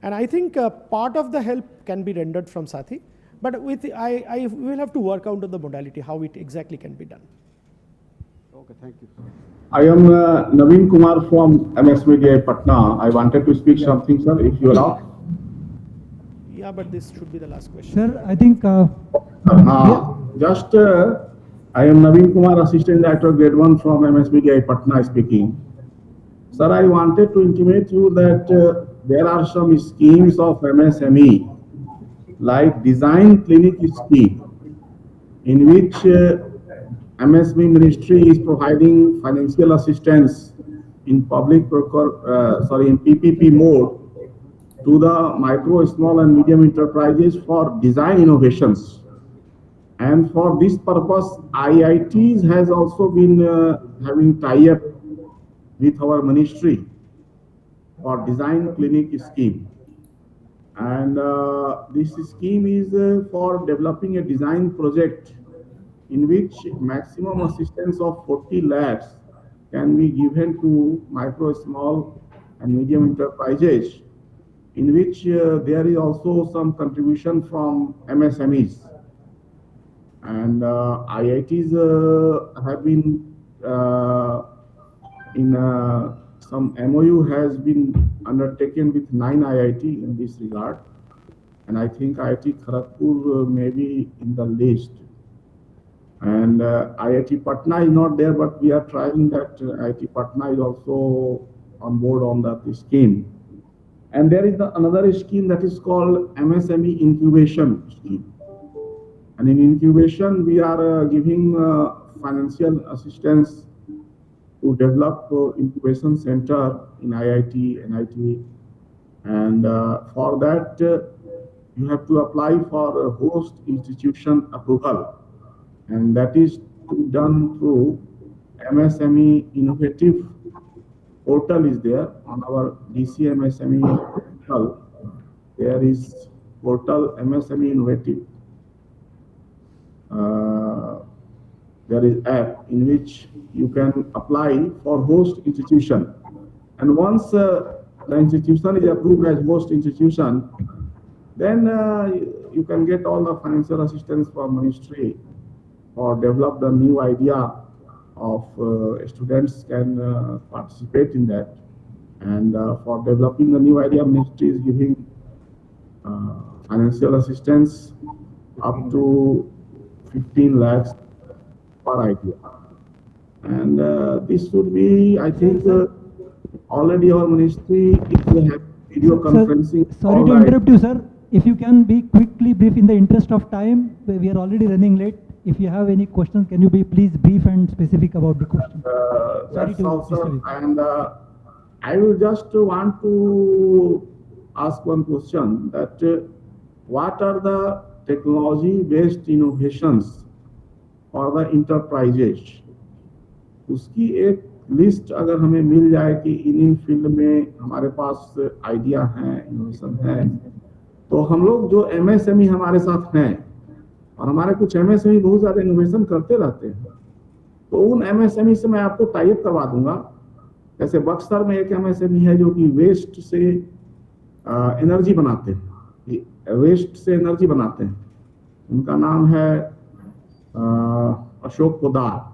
And I think part of the help can be rendered from SATHI, but I will have to work out on the modality, how it exactly can be done. Okay, thank you. I am Naveen Kumar from MSMDI Patna. I wanted to speak something, sir, if you allow. Yeah, but this should be the last question. Sir, I think... I am Naveen Kumar, Assistant Director Grade 1 from MSMDI Patna speaking. Sir, I wanted to intimate you that there are some schemes of MSME, like Design Clinic Scheme, in which MSME Ministry is providing financial assistance in in PPP mode to the micro, small and medium enterprises for design innovations. And for this purpose, IITs has also been having tie-up with our ministry for Design Clinic Scheme. And this scheme is for developing a design project in which maximum assistance of 40 lakhs can be given to micro, small and medium enterprises, in which there is also some contribution from MSMEs. And IITs have been in some MOU has been undertaken with 9 IIT in this regard. And I think IIT Kharagpur may be in the list. And IIT Patna is not there, but we are trying that IIT Patna is also on board on that scheme. And there is another scheme that is called MSME incubation scheme. And in incubation, we are giving financial assistance to develop incubation center in IIT, NIT. And for that, you have to apply for a host institution approval. And that is to be done through MSME Innovative portal is there on our DC MSME portal. There is portal MSME Innovative. There is app in which you can apply for host institution. And once the institution is approved as host institution, then you can get all the financial assistance from ministry or develop the new idea of students can participate in that. And for developing the new idea, ministry is giving financial assistance up to 15 lakhs per idea. And this would be, I think, already our ministry is having video conferencing. Sorry to interrupt you, sir. If you can be quickly brief in the interest of time, we are already running late. If you have any questions, can you be please brief and specific about the question? That's also, and I will just want to ask one question that what are the technology-based innovations for the enterprises? उसकी एक list अगर हमें मिल जाए कि इन field में हमारे पास idea हैं, innovation है, तो हम लोग जो MSME हमारे साथ हैं और हमारे कुछ MSME बहुत ज़्यादा इनोवेशन करते रहते हैं, तो उन MSME से मैं आपको टाइप करवा दूंगा। जैसे बक्सर में एक MSME है जो कि वेस्ट से एनर्जी बनाते हैं, वेस्ट से एनर्जी बनाते हैं, उनका नाम है अशोक पोदार।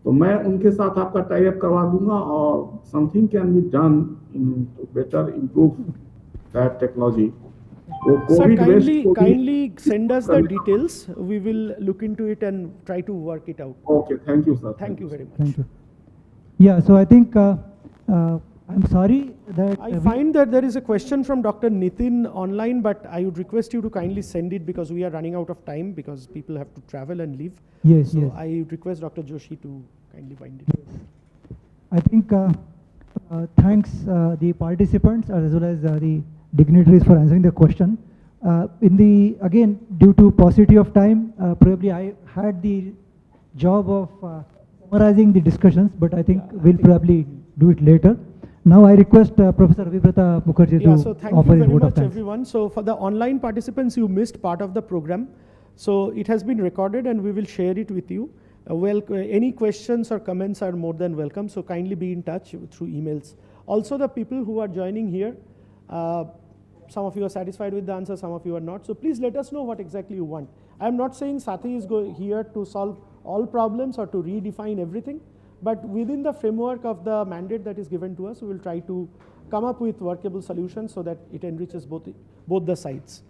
तो मैं उनके साथ आपका टाइप करवा दूंगा और something can be done in to better improve that technology. Sir, kindly send us the details. We will look into it and try to work it out. Okay, thank you, sir. Thank you very much. Thank you. Yeah, so I think I'm sorry that I find that there is a question from Dr. Nitin online, but I would request you to kindly send it because we are running out of time because people have to travel and leave. Yes, so yes. I would request Dr. Joshi to kindly find it. I think thanks the participants as well as the dignitaries for answering the question. Again, due to paucity of time, probably I had the job of summarizing the discussions, but I think we'll probably do it later. Now I request Professor Ravibrata Mukherjee to so thank offer you his very vote of much, thanks. everyone. So for the online participants, you missed part of the program. So it has been recorded and we will share it with you. Any questions or comments are more than welcome. So kindly be in touch through emails. Also, the people who are joining here, some of you are satisfied with the answer, some of you are not. So please let us know what exactly you want. I am not saying SATHI is here to solve all problems or to redefine everything, but within the framework of the mandate that is given to us, we will try to come up with workable solutions so that it enriches both the sides.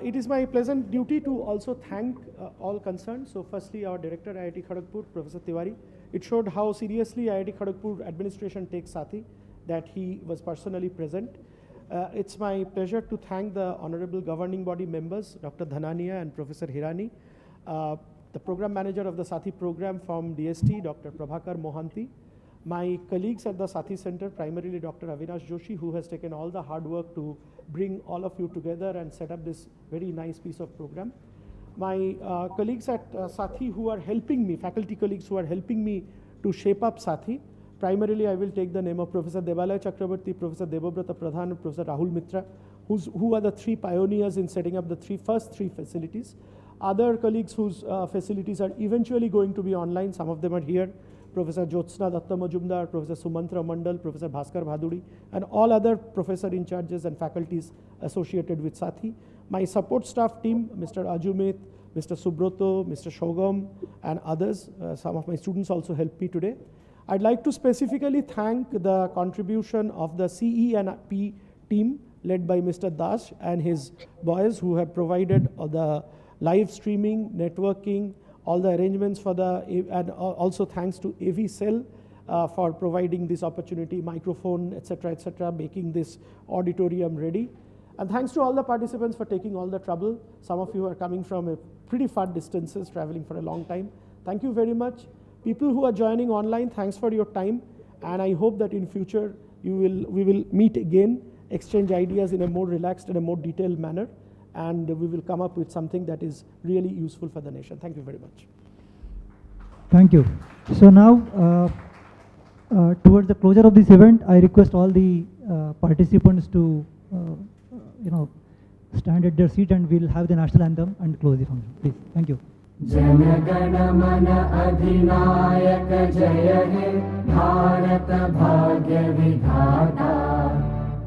It is my pleasant duty to also thank all concerned. So firstly, our director, IIT Kharagpur, Professor Tiwari. It showed how seriously IIT Kharagpur administration takes SATHI, that he was personally present. It's my pleasure to thank the honorable governing body members, Dr. Dhanania and Professor Hirani, the program manager of the SATHI program from DST, Dr. Prabhakar Mohanty, my colleagues at the SATHI Center, primarily Dr. Avinash Joshi, who has taken all the hard work to bring all of you together and set up this very nice piece of program. My colleagues at SATHI who are helping me, faculty colleagues who are helping me to shape up SATHI. Primarily, I will take the name of Professor Debalaya Chakrabarti, Professor Debabrata Pradhan, and Professor Rahul Mitra, who are the three pioneers in setting up the first three facilities. Other colleagues whose facilities are eventually going to be online, some of them are here, Professor Jyotsna Datta Majumdar, Professor Sumantra Mandal, Professor Bhaskar Bhaduri, and all other professor in charges and faculties associated with SATHI. My support staff team, Mr. Ajumit, Mr. Subroto, Mr. Shogam, and others. Some of my students also helped me today. I'd like to specifically thank the contribution of the CE and P team led by Mr. Das and his boys who have provided the live streaming, networking, all the arrangements for and also thanks to AV Cell for providing this opportunity, microphone, etc., making this auditorium ready. And thanks to all the participants for taking all the trouble. Some of you are coming from pretty far distances, traveling for a long time. Thank you very much. People who are joining online, thanks for your time. And I hope that in future we will meet again, exchange ideas in a more relaxed and a more detailed manner. And we will come up with something that is really useful for the nation. Thank you very much. Thank you. So now, towards the closure of this event, I request all the participants to, stand at their seat, and we'll have the national anthem and close the function. Please. Thank you. Jana Gana मन अधिनायक जय हे भारत भाग्य विधाता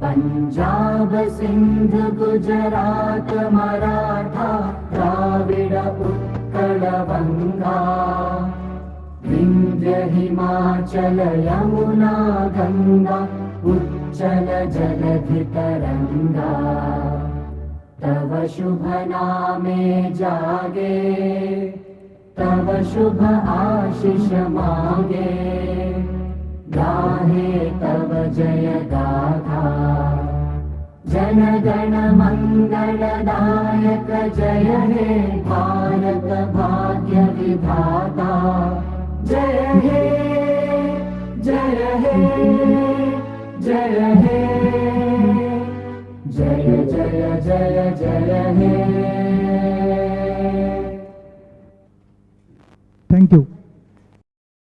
पंजाब सिंध गुजरात मराठा द्राविड उत्कल गंगा विंध्य हिमाचल यमुना गंगा उच्चल जलधि तरंगा तव शुभ नामे जागे तव शुभ आशीष मांगे गाहे तव जय गाथा जन गण मंगलदायक जय हे भारत भाग्य विधाता जय हे जय हे जय हे जय जय जय जय हे Thank you.